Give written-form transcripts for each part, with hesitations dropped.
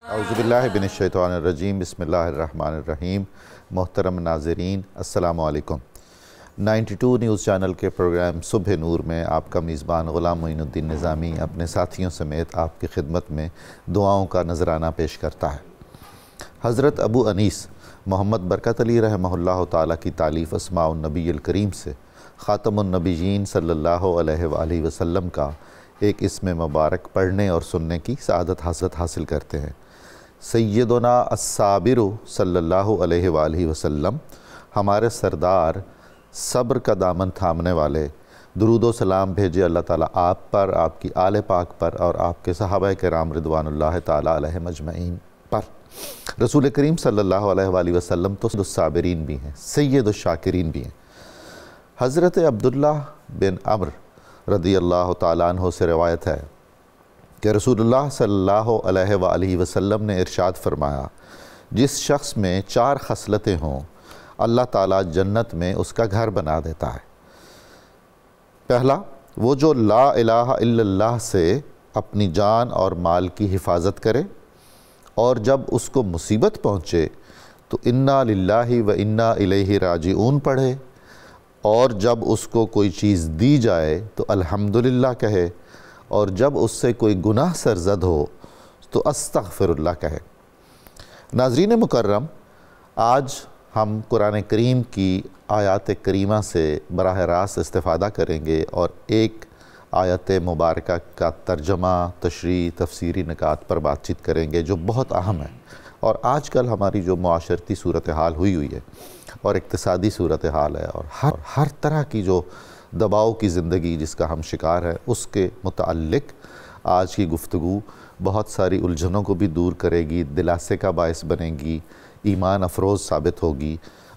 اعوذباللہ من الشیطان الرجیم بسم اللہ الرحمن الرحیم۔ محترم ناظرین السلام علیکم۔ 92 نیوز چینل کے پروگرام صبح نور میں آپ کا میزبان غلام معین الدین نظامی اپنے ساتھیوں سمیت آپ کی خدمت میں دعاؤں کا نذرانہ پیش کرتا ہے۔ حضرت ابو انیس محمد برکت علی رحمہ اللہ تعالیٰ کی تالیف اسماء النبی الکریم سے خاتم النبیین صلی اللہ علیہ وآلہ وسلم کا ایک اسم مبارک پڑھنے اور سننے کی سعادت حاصل کرتے ہیں۔ سیدنا الصابر صلی اللہ علیہ وآلہ وسلم، ہمارے سردار صبر کا دامن تھامنے والے، درود و سلام بھیجے اللہ تعالیٰ آپ پر، آپ کی آل پاک پر اور آپ کے صحابہ کرام رضوان اللہ تعالیٰ علیہم اجمعین پر۔ رسول کریم صلی اللہ علیہ وآلہ وسلم تو الصابرین بھی ہیں، سید الشاکرین بھی ہیں۔ حضرت عبداللہ بن عمرو رضی اللہ تعالیٰ عنہ سے روایت ہے کہ رسول اللہ صلی اللہ علیہ وآلہ وسلم نے ارشاد فرمایا، جس شخص میں 4 خصلتیں ہوں اللہ تعالیٰ جنت میں اس کا گھر بنا دیتا ہے۔ پہلا، وہ جو لا الہ الا اللہ سے اپنی جان اور مال کی حفاظت کرے اور جب اس کو مصیبت پہنچے تو انا للہ و انا الیہ راجعون پڑھے، اور جب اس کو کوئی چیز دی جائے تو الحمدللہ کہے، اور جب اس سے کوئی گناہ سرزد ہو تو استغفر اللہ کہے۔ ناظرین مکرم، آج ہم قرآن کریم کی آیات کریمہ سے براہ راست استفادہ کریں گے اور ایک آیت مبارکہ کا ترجمہ، تشریح، تفسیری نکات پر بات چیت کریں گے جو بہت اہم ہے، اور آج کل ہماری جو معاشرتی صورتحال ہوئی ہے اور اقتصادی صورتحال ہے اور ہر طرح کی جو دباؤ کی زندگی جس کا ہم شکار ہیں، اس کے متعلق آج کی گفتگو بہت ساری الجھنوں کو بھی دور کرے گی، دلاسے کا باعث بنے گی، ایمان افروز ثابت ہوگی۔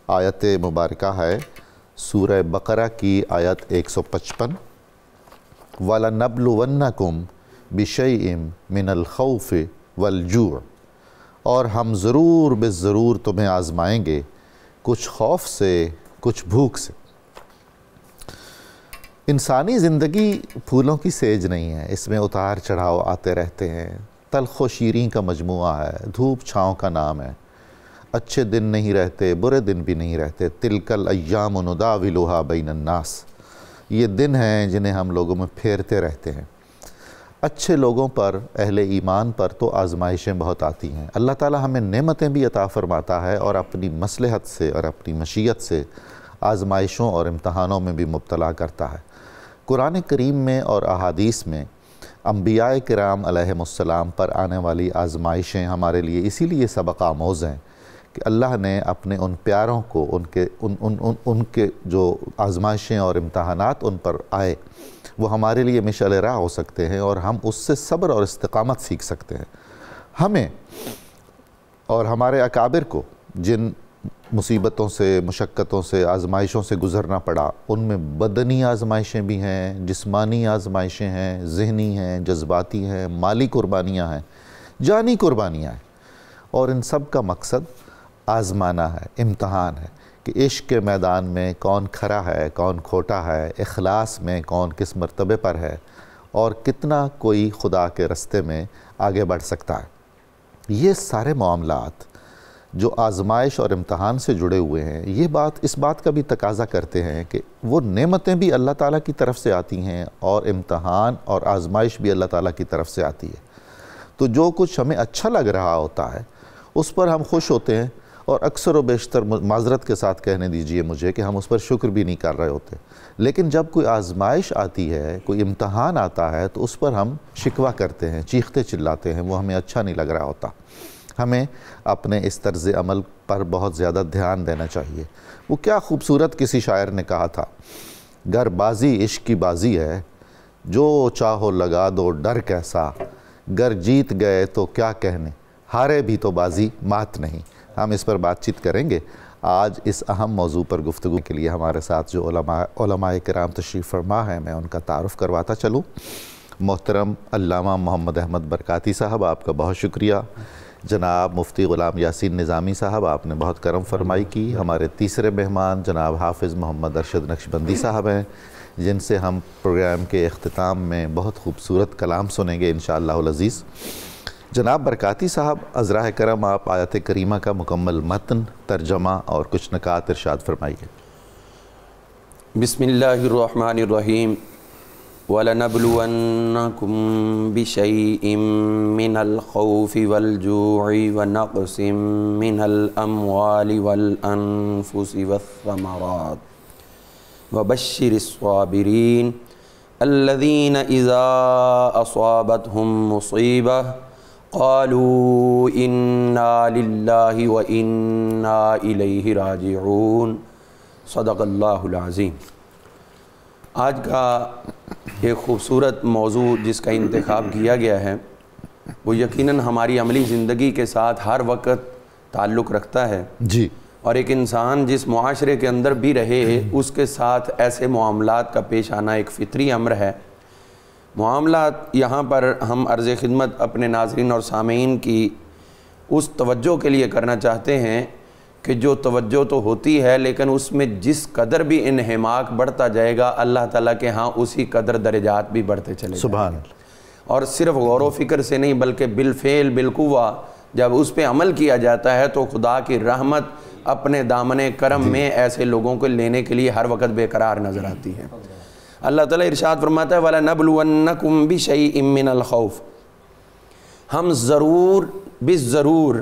آیت مبارکہ ہے سورہ بقرہ کی آیت 155، وَلَنَبْلُوَنَّكُمْ بِشَيْءٍ مِّنَ الْخَوْفِ وَالْجُوعِ، اور ہم ضرور بالضرور تمہیں آزمائیں گے کچھ خوف سے، کچھ بھوک سے۔ انسانی زندگی پھولوں کی سیج نہیں ہے، اس میں اتار چڑھاؤ آتے رہتے ہیں، تلخ و شیریں کا مجموعہ ہے، دھوپ چھاؤں کا نام ہے، اچھے دن نہیں رہتے، برے دن بھی نہیں رہتے۔ تلک الایام نداولها بین الناس، یہ دن ہیں جنہیں ہم لوگوں میں پھیرتے رہتے ہیں۔ اچھے لوگوں پر، اہل ایمان پر تو آزمائشیں بہت آتی ہیں، اللہ تعالیٰ ہمیں نعمتیں بھی عطا فرماتا ہے اور اپنی مصلحت سے اور اپنی مشیت سے آزمائشوں اور امتحانوں میں بھی مبتلا کرتا ہے۔ قرآن کریم میں اور احادیث میں انبیاء کرام علیہم السلام پر آنے والی آزمائشیں ہمارے لیے اسی لیے سبق آموز ہیں کہ اللہ نے اپنے ان پیاروں کو ان کے جو آزمائشیں اور امتحانات ان پر آئے وہ ہمارے لیے مشعل راہ ہو سکتے ہیں، اور ہم اس سے صبر اور استقامت سیکھ سکتے ہیں۔ ہمیں اور ہمارے اکابر کو جن مصیبتوں سے، مشقتوں سے، آزمائشوں سے گزرنا پڑا، ان میں بدنی آزمائشیں بھی ہیں، جسمانی آزمائشیں ہیں، ذہنی ہیں، جذباتی ہیں، مالی قربانیاں ہیں، جانی قربانیاں ہیں، اور ان سب کا مقصد آزمانا ہے، امتحان ہے کہ عشق کے میدان میں کون کھرا ہے، کون کھوٹا ہے، اخلاص میں کون کس مرتبے پر ہے، اور کتنا کوئی خدا کے رستے میں آگے بڑھ سکتا ہے۔ یہ سارے معاملات جو آزمائش اور امتحان سے جڑے ہوئے ہیں، اس بات کا بھی تقاضا کرتے ہیں کہ وہ نعمتیں بھی اللہ تعالیٰ کی طرف سے آتی ہیں اور امتحان اور آزمائش بھی اللہ تعالیٰ کی طرف سے آتی ہے۔ تو جو کچھ ہمیں اچھا لگ رہا ہوتا ہے اس پر ہم خوش ہوتے ہیں، اور اکثر و بیشتر معذرت کے ساتھ کہنے دیجئے مجھے کہ ہم اس پر شکر بھی نہیں کر رہے ہوتے، لیکن جب کوئی آزمائش آتی ہے، کوئی امتحان آتا ہے تو اس پر ہم شکوہ کرتے ہیں، چیختے چلاتے ہیں، وہ ہمیں اچھا نہیں لگ رہا ہوتا۔ ہمیں اپنے اس طرز عمل پر بہت زیادہ دھیان دینا چاہیے۔ وہ کیا خوبصورت کسی شاعر نے کہا تھا، گر بازی عشق کی بازی ہے، جو چاہو لگا دو ڈر کیسا، گر جیت گئے تو کیا کہنے، ہارے بھی تو بازی مات نہیں۔ ہم اس پر بات چیت کریں گے۔ آج اس اہم موضوع پر گفتگو کے لیے ہمارے ساتھ جو علماء کرام تشریف فرما ہیں، میں ان کا تعارف کرواتا چلوں۔ محترم علامہ محمد احمد برکاتی صاحب، آپ کا بہت شکریہ۔ جناب مفتی غلام یاسین نظامی صاحب، آپ نے بہت کرم فرمائی کی۔ ہمارے تیسرے مہمان جناب حافظ محمد ارشد نقشبندی صاحب ہیں، جن سے ہم پروگرام کے اختتام میں بہت خوبصورت کلام سنیں گے انشاءاللہ العزیز۔ جناب برکاتی صاحب، عذراء کرم آپ آیت کریمہ کا مکمل متن، ترجمہ اور کچھ نکات ارشاد فرمائیے۔ بسم اللہ الرحمن الرحیم۔ وَلَنَبْلُوَنَّكُمْ بِشَيْءٍ مِّنَ الْخَوْفِ وَالْجُوعِ وَنَقْصٍ مِّنَ الْأَمْوَالِ وَالْأَنفُسِ وَالثَّمَرَاتِ وَبَشِّرِ الصَّابِرِينَ الَّذِينَ إِذَا أَصَابَتْهُمْ مُصِيبَةٌ قَالُوا إِنَّا لِلَّهِ وَإِنَّا إِلَيْهِ رَاجِعُونَ۔ صدق اللہ العظیم۔ آج کا ایک خوبصورت موضوع جس کا انتخاب کیا گیا ہے وہ یقیناً ہماری عملی زندگی کے ساتھ ہر وقت تعلق رکھتا ہے جی، اور ایک انسان جس معاشرے کے اندر بھی رہے اس کے ساتھ ایسے معاملات کا پیش آنا ایک فطری امر ہے۔ معاملات یہاں پر ہم عرض خدمت اپنے ناظرین اور سامعین کی اس توجہ کے لیے کرنا چاہتے ہیں کہ جو توجہ تو ہوتی ہے لیکن اس میں جس قدر بھی انہماک بڑھتا جائے گا اللہ تعالیٰ کے ہاں اسی قدر درجات بھی بڑھتے چلے سبحان جائیں گے۔ اور صرف غور و فکر سے نہیں بلکہ بالفعل بالقوہ جب اس پہ عمل کیا جاتا ہے تو خدا کی رحمت اپنے دامن کرم میں ایسے لوگوں کو لینے کے لیے ہر وقت بے قرار نظر آتی ہے۔ اللہ تعالیٰ ارشاد فرماتا ہے وَلَنَبْلُوَنَّكُمْ بِشَيْءٍ مِّنَ الْخَوْفِ، ہم ضرور بالضرور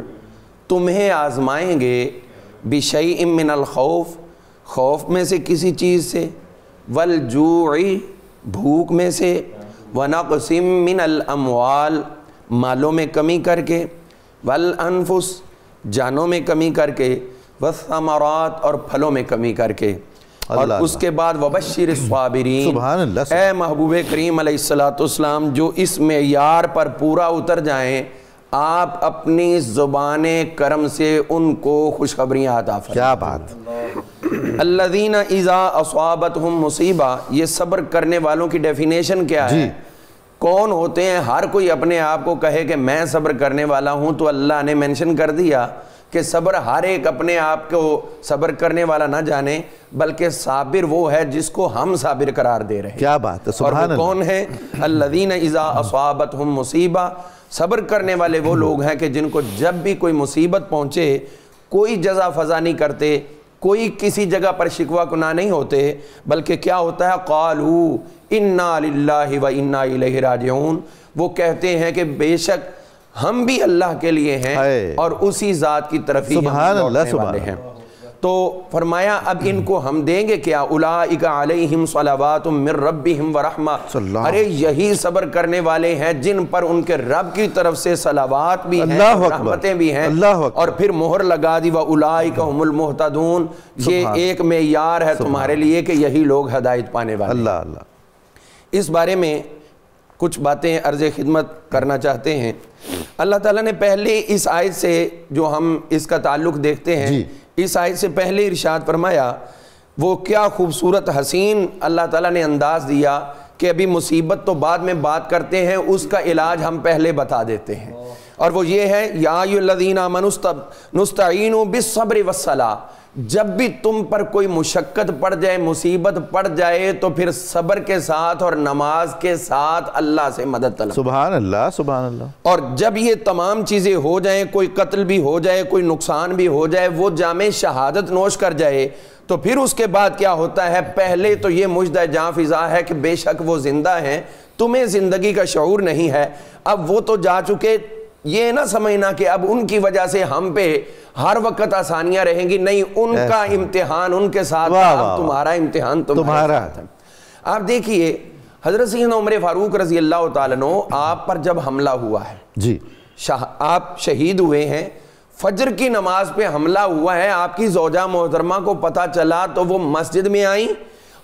تمہیں آزمائیں گے بِشَيْءٍ مِّنَ الْخَوْفِ، خوف میں سے کسی چیز سے، وَالْجُوعِ بھوک میں سے، وَنَقْصٍ مِّنَ الْأَمْوَالِ مالوں میں کمی کر کے، وَالْأَنفُسِ جانوں میں کمی کر کے، وَالثَّمَرَاتِ اور پھلوں میں کمی کر کے، اور اس کے بعد وَبَشِّرِ الصَّابِرِينَ۔ سبحان اللہ۔ اے محبوب کریم علیہ السلام جو اس معیار پر پورا اتر جائیں آپ اپنی زبان کرم سے ان کو خوشخبریاں عطا فرمائیں۔ کیا بات۔ الذین اذا اصابتہم مصیبہ، یہ صبر کرنے والوں کی ڈیفینیشن کیا ہے؟ کون ہوتے ہیں؟ ہر کوئی اپنے آپ کو کہے کہ میں صبر کرنے والا ہوں تو اللہ نے مینشن کر دیا کہ صبر ہر ایک اپنے آپ کو صبر کرنے والا نہ جانے بلکہ صابر وہ ہے جس کو ہم صابر قرار دے رہے ہیں۔ کیا بات ہے، سبحان اللہ۔ اور وہ کون ہے؟ الذین اذا اصابتہم مصیبہ، صبر کرنے والے وہ لوگ ہیں کہ جن کو جب بھی کوئی مصیبت پہنچے کوئی جزا فضا نہیں کرتے، کوئی کسی جگہ پر شکوہ گناہ نہیں ہوتے بلکہ کیا ہوتا ہے؟ قالوا انا للہ و انا الیہ راجعون، وہ کہتے ہیں کہ بے شک ہم بھی اللہ کے لیے ہیں اور اسی ذات کی طرف ہی ہم لوٹنے والے ہیں۔ تو فرمایا اب ان کو ہم دیں گے کیا؟ اولئک علیہم صلوات من ربہم ورحمہ، ارے یہی صبر کرنے والے ہیں جن پر ان کے رب کی طرف سے صلوات بھی ہیں رحمتیں بھی ہیں، اور پھر مہر لگا دی واولئک هم المہتدون، یہ ایک معیار ہے تمہارے لیے کہ یہی لوگ ہدایت پانے والے ہیں۔ اللہ اللہ۔ اس بارے میں کچھ باتیں عرض خدمت کرنا چاہتے ہیں۔ اللہ تعالیٰ نے پہلے اس آیت سے جو ہم اس کا تعلق دیکھتے ہیں اس آیت سے پہلے ارشاد فرمایا، وہ کیا خوبصورت حسین اللہ تعالیٰ نے انداز دیا کہ ابھی مصیبت تو بعد میں بات کرتے ہیں، اس کا علاج ہم پہلے بتا دیتے ہیں، اور وہ یہ ہے یا ایھا الذین آمنوا نستعینوا بالصبر والصلاۃ، جب بھی تم پر کوئی مشقت پڑ جائے مصیبت پڑ جائے تو پھر صبر کے ساتھ اور نماز کے ساتھ اللہ سے مدد طلب۔ سبحان اللہ سبحان اللہ۔ اور جب یہ تمام چیزیں ہو جائیں، کوئی قتل بھی ہو جائے، کوئی نقصان بھی ہو جائے، وہ جامِ شہادت نوش کر جائے تو پھر اس کے بعد کیا ہوتا ہے؟ پہلے تو یہ مجدہ جاں فضا ہے کہ بے شک وہ زندہ ہیں، تمہیں زندگی کا شعور نہیں ہے، اب وہ تو جا چکے، یہ نہ سمجھنا کہ اب ان کی وجہ سے ہم پہ ہر وقت آسانیاں رہیں گی، نہیں، ان کا امتحان ان کے ساتھ، اب تمہارا امتحان تمہارے ساتھ ہے۔ آپ دیکھیے حضرت سیدنا عمر فاروق رضی اللہ تعالیٰ عنہ آپ پر جب حملہ ہوا ہے، جی آپ شہید ہوئے ہیں، فجر کی نماز پہ حملہ ہوا ہے، آپ کی زوجہ محترمہ کو پتہ چلا تو وہ مسجد میں آئیں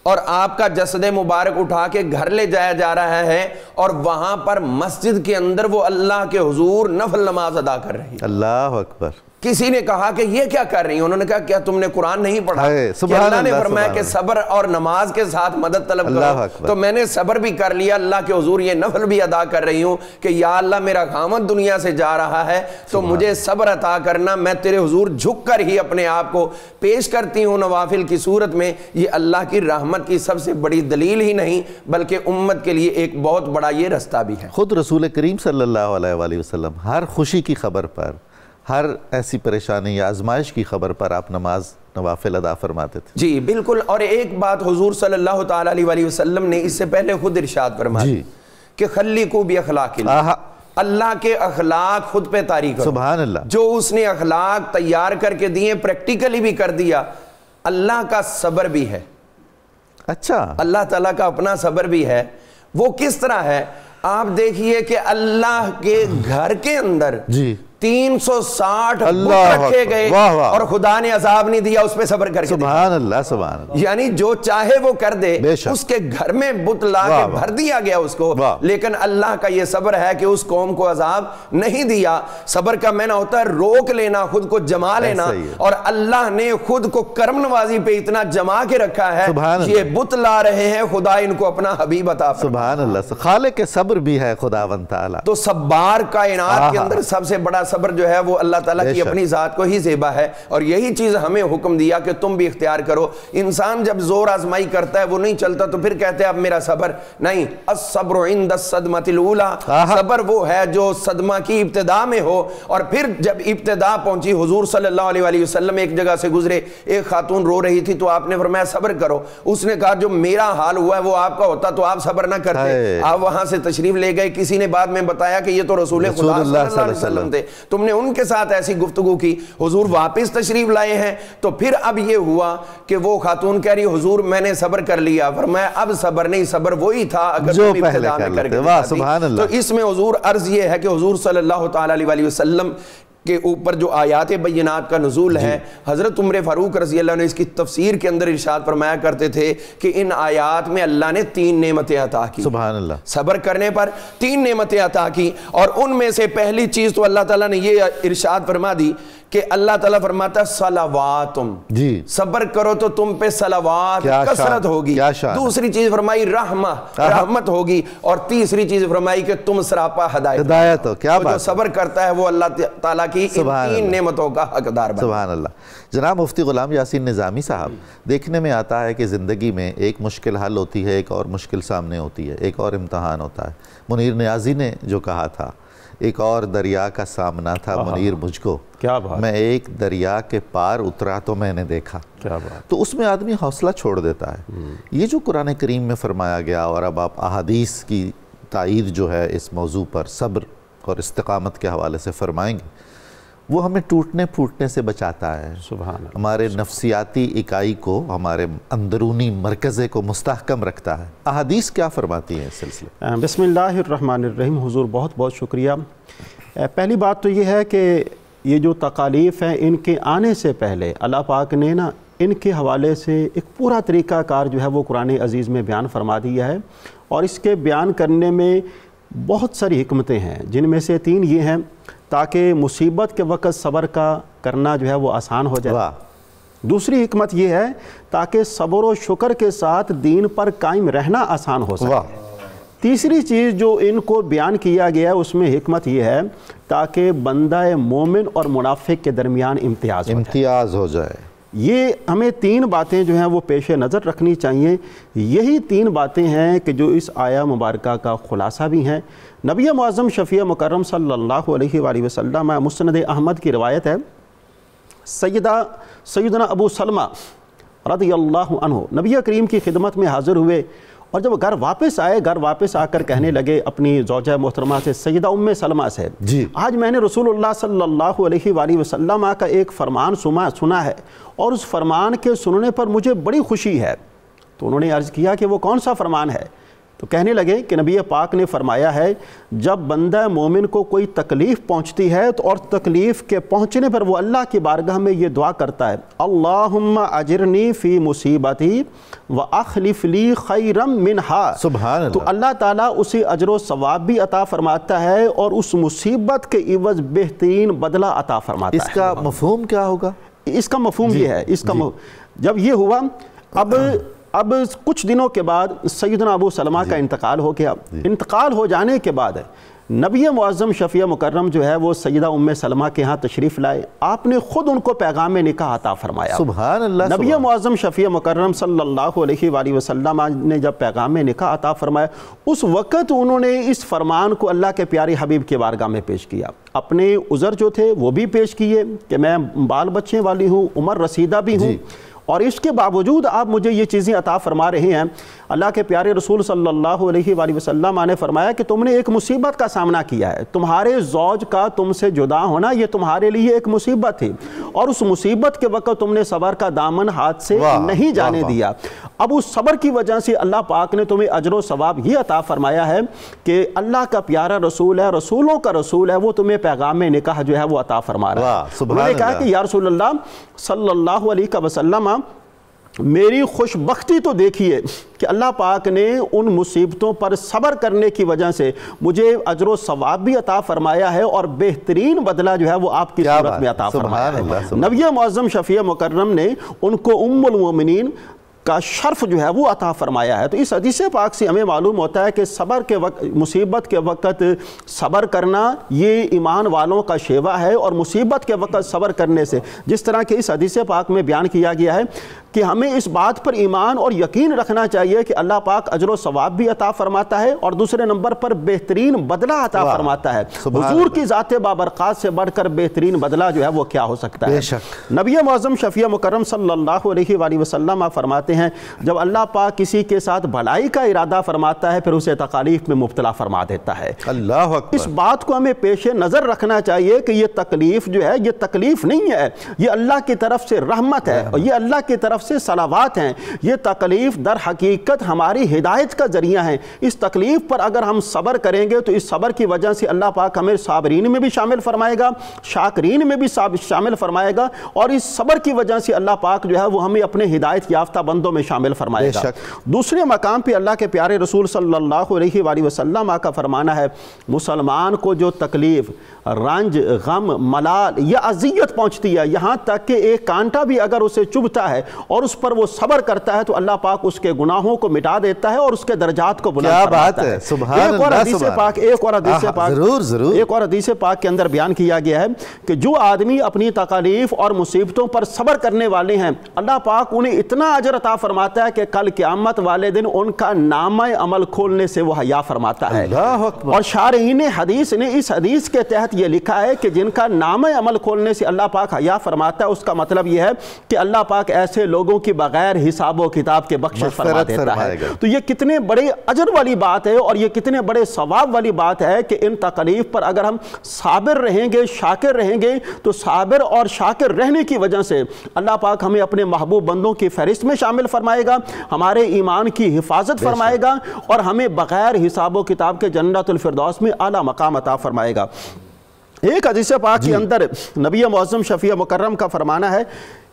اور آپ کا جسد مبارک اٹھا کے گھر لے جایا جا رہا ہے اور وہاں پر مسجد کے اندر وہ اللہ کے حضور نفل نماز ادا کر رہی ہے۔ اللہ اکبر۔ کسی نے کہا کہ یہ کیا کر رہی ہیں؟ انہوں نے کہا کیا تم نے قرآن نہیں پڑھا کہ اللہ نے فرمایا کہ صبر اور نماز کے ساتھ مدد طلب کرو؟ تو میں نے صبر بھی کر لیا، اللہ کے حضور یہ نفل بھی ادا کر رہی ہوں کہ یا اللہ میرا خامد دنیا سے جا رہا ہے تو مجھے صبر عطا کرنا، میں تیرے حضور جھک کر ہی اپنے آپ کو پیش کرتی ہوں نوافل کی صورت میں۔ یہ اللہ کی رحمت کی سب سے بڑی دلیل ہی نہیں بلکہ امت کے لیے ایک بہت بڑا یہ رستہ بھی ہے۔ خود رسول کریم صلی اللہ علیہ وآلہ وسلم ہر خوشی کی خبر پر، ہر ایسی پریشانی یا آزمائش کی خبر پر آپ نماز نوافل ادا فرماتے تھے۔ جی بالکل، اور ایک بات حضور صلی اللہ تعالیٰ علیہ وسلم نے اس سے پہلے خود ارشاد فرمایا کہ خلیقو بی اخلاق اللہ، اللہ کے اخلاق خود پہ طاری کرو۔ سبحان اللہ، جو اس نے اخلاق تیار کر کے دیے، پریکٹیکلی بھی کر دیا۔ اللہ کا صبر بھی ہے، اچھا اللہ تعالیٰ کا اپنا صبر بھی ہے۔ وہ کس طرح ہے؟ آپ دیکھیے کہ اللہ کے گھر کے اندر 360 بت رکھے گئے اور خدا نے عذاب نہیں دیا اس پہ صبر کر کے۔ سبحان اللہ، سبحان اللہ، یعنی جو چاہے وہ کر دے، اس کے گھر میں بت لا کے بھر دیا گیا اس کو، لیکن اللہ کا یہ صبر ہے کہ اس قوم کو عذاب نہیں دیا۔ صبر کا معنی ہوتا ہے روک لینا، خود کو جما لینا، اور اللہ نے خود کو کرم نوازی پہ اتنا جما کے رکھا ہے، یہ بت لا رہے ہیں، خدا ان کو اپنا حبیب عطا فرمائے۔ سبحان اللہ، خالق کے صبر بھی ہے خداوند تعالیٰ۔ تو صبار کائنات کے اندر سب سے بڑا صبر جو ہے وہ اللہ تعالیٰ کی اپنی ذات کو ہی زیبا ہے، اور یہی چیز ہمیں حکم دیا کہ تم بھی اختیار کرو۔ انسان جب زور آزمائی کرتا ہے وہ نہیں چلتا تو پھر کہتے ہیں اب میرا صبر نہیں۔ الصبر عند الصدمۃ الاولی، صبر وہ ہے جو صدمہ کی ابتدا میں ہو، اور پھر جب ابتدا پہنچی، حضور صلی اللہ علیہ وآلہ وسلم ایک جگہ سے گزرے، ایک خاتون رو رہی تھی تو آپ نے فرمایا صبر کرو۔ اس نے کہا جو میرا حال ہوا ہے وہ آپ کا ہوتا تو آپ صبر نہ کرتے۔ آپ وہاں سے تشریف لے گئے، کسی نے بعد میں بتایا کہ یہ تو رسول خدا صلی اللہ علیہ وسلم تھے، تم نے ان کے ساتھ ایسی گفتگو کی۔ حضور واپس تشریف لائے ہیں تو پھر اب یہ ہوا کہ وہ خاتون کہہ رہی حضور میں نے صبر کر لیا۔ فرمایا اب صبر نہیں، صبر وہی تھا اگر جو تم ابتدا میں کر کے دکھاتی۔ تو اس میں حضور عرض یہ ہے کہ حضور صلی اللہ تعالیٰ علیہ وسلم کے اوپر جو آیات بینات کا نزول ہے، حضرت عمر فاروق رضی اللہ عنہ اس کی تفسیر کے اندر ارشاد فرمایا کرتے تھے کہ ان آیات میں اللہ نے 3 نعمتیں عطا کی۔ سبحان اللہ، صبر کرنے پر 3 نعمتیں عطا کی، اور ان میں سے پہلی چیز تو اللہ تعالیٰ نے یہ ارشاد فرما دی کہ اللہ تعالیٰ فرماتا ہے صلواتم، صبر کرو تو تم پہ صلوات کثرت ہوگی۔ دوسری چیز فرمائی رحمت ہوگی، اور تیسری چیز فرمائی کہ تم سراپا ہدایت ہو۔ کیا جو صبر کرتا ہے وہ اللہ تعالیٰ کی ان 3 نعمتوں کا حقدار بنتا ہے۔ سبحان اللہ۔ جناب مفتی غلام یاسین نظامی صاحب، دیکھنے میں آتا ہے کہ زندگی میں ایک مشکل حل ہوتی ہے، ایک اور مشکل سامنے ہوتی ہے، ایک اور امتحان ہوتا ہے۔ منیر نیازی نے جو کہا تھا ایک اور دریا کا سامنا تھا منیر مجھ کو، میں ایک دریا کے پار اترا تو میں نے دیکھا۔ تو اس میں آدمی حوصلہ چھوڑ دیتا ہے۔ یہ جو قرآن کریم میں فرمایا گیا، اور اب آپ احادیث کی تائید جو ہے اس موضوع پر صبر اور استقامت کے حوالے سے فرمائیں گے، وہ ہمیں ٹوٹنے پھوٹنے سے بچاتا ہے، ہمارے نفسیاتی اکائی کو، ہمارے اندرونی مرکزے کو مستحکم رکھتا ہے۔ احادیث کیا فرماتی ہیں اس سلسلے؟ بسم اللہ الرحمن الرحیم۔ حضور بہت بہت شکریہ۔ پہلی بات تو یہ ہے کہ یہ جو تکالیف ہیں ان کے آنے سے پہلے اللہ پاک نے ان کے حوالے سے ایک پورا طریقہ کار جو ہے وہ قرآن عزیز میں بیان فرما دیا ہے، اور اس کے بیان کرنے میں بہت ساری حکمتیں ہیں، جن میں سے 3 یہ ہیں تاکہ مصیبت کے وقت صبر کا کرنا جو ہے وہ آسان ہو جائے۔ دوسری حکمت یہ ہے تاکہ صبر و شکر کے ساتھ دین پر قائم رہنا آسان ہو سکے۔ تیسری چیز جو ان کو بیان کیا گیا ہے اس میں حکمت یہ ہے تاکہ بندہ مومن اور منافق کے درمیان امتیاز ہو جائے۔ یہ ہمیں 3 باتیں جو ہیں وہ پیش نظر رکھنی چاہیے۔ یہی 3 باتیں ہیں کہ جو اس آیہ مبارکہ کا خلاصہ بھی ہیں۔ نبی معظم شفیع مکرم صلی اللہ علیہ وآلہ وسلم، مسند احمد کی روایت ہے، سیدنا ابو سلمہ رضی اللہ عنہ نبی کریم کی خدمت میں حاضر ہوئے، اور جب گھر واپس آ کر کہنے لگے اپنی زوجہ محترمہ سے، سیدہ ام سلمہ سے، آج میں نے رسول اللہ صلی اللہ علیہ وآلہ وسلم کا ایک فرمان سنا ہے، اور اس فرمان کے سننے پر مجھے بڑی خوشی ہے۔ تو انہوں نے عرض کیا کہ وہ کون سا فرمان ہے؟ تو کہنے لگے کہ نبی پاک نے فرمایا ہے جب بندہ مومن کو کوئی تکلیف پہنچتی ہے تو اور تکلیف کے پہنچنے پر وہ اللہ کی بارگاہ میں یہ دعا کرتا ہے اللہم اجرنی فی مصیبتی واخلف لی خیرا منہا، سبحان اللہ، تو اللہ تعالیٰ اسے اجر و ثواب بھی عطا فرماتا ہے اور اس مصیبت کے عوض بہترین بدلہ عطا فرماتا ہے۔ اس کا مفہوم کیا ہوگا؟ اس کا مفہوم یہ ہے، جب یہ ہوا اب کچھ دنوں کے بعد سیدنا ابو سلمہ کا انتقال ہو گیا۔ انتقال ہو جانے کے بعد نبی معظم شفیع مکرم جو ہے وہ سیدہ ام سلمہ کے ہاں تشریف لائے، آپ نے خود ان کو پیغام نکاح عطا فرمایا۔ سبحان اللہ، نبی معظم شفیع مکرم صلی اللہ علیہ وآلہ وسلم نے جب پیغام نکاح عطا فرمایا، اس وقت انہوں نے اس فرمان کو اللہ کے پیارے حبیب کے بارگاہ میں پیش کیا، اپنے عذر جو تھے وہ بھی پیش کیے کہ میں بال بچے والی ہوں، عمر رسیدہ بھی ہوں، اور اس کے باوجود آپ مجھے یہ چیزیں عطا فرما رہے ہیں۔ اللہ کے پیارے رسول صلی اللہ علیہ وآلہ وسلم نے فرمایا کہ تم نے ایک مصیبت کا سامنا کیا ہے، تمہارے زوج کا تم سے جدا ہونا یہ تمہارے لیے ایک مصیبت تھی، اور اس مصیبت کے وقت تم نے صبر کا دامن ہاتھ سے نہیں جانے دیا۔ اب اس صبر کی وجہ سے اللہ پاک نے تمہیں اجر و ثواب یہ عطا فرمایا ہے کہ اللہ کا پیارا رسول ہے، رسولوں کا رسول ہے، وہ تمہیں پیغام نکاح جو ہے وہ عطا فرما رہا ہے۔ انہوں نے کہا کہ یا رسول اللہ صلی اللہ علیہ وسلم میری خوش بختی تو دیکھیے کہ اللہ پاک نے ان مصیبتوں پر صبر کرنے کی وجہ سے مجھے اجر و ثواب بھی عطا فرمایا ہے اور بہترین بدلہ جو ہے وہ آپ کی صورت میں عطا فرمایا ہے۔ نبی معظم شفیع مکرم نے ان کو ام المومنین کا شرف جو ہے وہ عطا فرمایا ہے۔ تو اس حدیث پاک سے ہمیں معلوم ہوتا ہے کہ صبر کے وقت، مصیبت کے وقت صبر کرنا یہ ایمان والوں کا شیوہ ہے، اور مصیبت کے وقت صبر کرنے سے جس طرح کہ اس حدیث پاک میں بیان کیا گیا ہے کہ ہمیں اس بات پر ایمان اور یقین رکھنا چاہیے کہ اللہ پاک اجر و ثواب بھی عطا فرماتا ہے اور دوسرے نمبر پر بہترین بدلہ عطا فرماتا ہے۔ حضور کی ذات بابرکات سے بڑھ کر بہترین بدلہ جو ہے وہ کیا ہو سکتا ہے؟ نبی معظم شفیع مکرم صلی اللہ علیہ وآلہ وسلم فرماتے ہیں جب اللہ پاک کسی کے ساتھ بھلائی کا ارادہ فرماتا ہے پھر اسے تکالیف میں مبتلا فرما دیتا ہے۔ اللہ اکبر، اس بات کو ہمیں پیش نظر رکھنا چاہیے کہ یہ تکلیف جو ہے یہ تکلیف نہیں ہے، یہ اللہ کی طرف سے رحمت ہے اور یہ اللہ کی طرف سے صلوات ہیں۔ یہ تکلیف در حقیقت ہماری ہدایت کا ذریعہ ہے۔ اس تکلیف پر اگر ہم صبر کریں گے تو اس صبر کی وجہ سے اللہ پاک ہمیں صابرین میں بھی شامل فرمائے گا، شاکرین میں بھی شامل فرمائے گا، اور اس صبر کی وجہ سے اللہ پاک جو ہے وہ ہمیں اپنے ہدایت یافتہ بندوں میں شامل فرمائے گا۔ دوسرے مقام پہ اللہ کے پیارے رسول صلی اللہ علیہ وآلہ وسلم کا فرمانا ہے مسلمان کو جو تکلیف، رنج، غم، ملال یا اذیت پہنچتی ہے، یہاں تک کہ ایک کانٹا بھی اگر اسے چبھتا ہے اور اس پر وہ صبر کرتا ہے تو اللہ پاک اس کے گناہوں کو مٹا دیتا ہے اور اس کے درجات کو بلند فرماتا ہے۔ ایک اور حدیث پاک کے اندر بیان کیا گیا ہے کہ جو آدمی اپنی تکالیف اور مصیبتوں پر صبر کرنے والے ہیں اللہ پاک انہیں اتنا اجر عطا فرماتا ہے کہ کل قیامت والے دن ان کا نامہ عمل کھولنے سے وہ حیا فرماتا ہے۔ اور شارحین حدیث نے اس حدیث کے تحت یہ لکھا ہے کہ جن کا نامہ عمل کھولنے سے اللہ پاک حیا فرماتا ہے، اس کا مطلب یہ ہے کہ اللہ پاک ایسے لوگوں کی بغیر حساب و کتاب کے بخشش فرما دیتا ہے۔ تو یہ کتنے بڑے اجر والی بات ہے اور یہ کتنے بڑے ثواب والی بات ہے کہ ان تکلیف پر اگر ہم صابر رہیں گے، شاکر رہیں گے، تو صابر اور شاکر رہنے کی وجہ سے اللہ پاک ہمیں اپنے محبوب بندوں کی فہرست میں شامل فرمائے گا، ہمارے ایمان کی حفاظت فرمائے گا اور ہمیں بغیر حساب و کتاب کے جنت الفردوس میں اعلیٰ مقام عطا فرمائے گا۔ ایک حدیث پاک کے اندر نبی معظم شفیع مکرم کا فرمانا ہے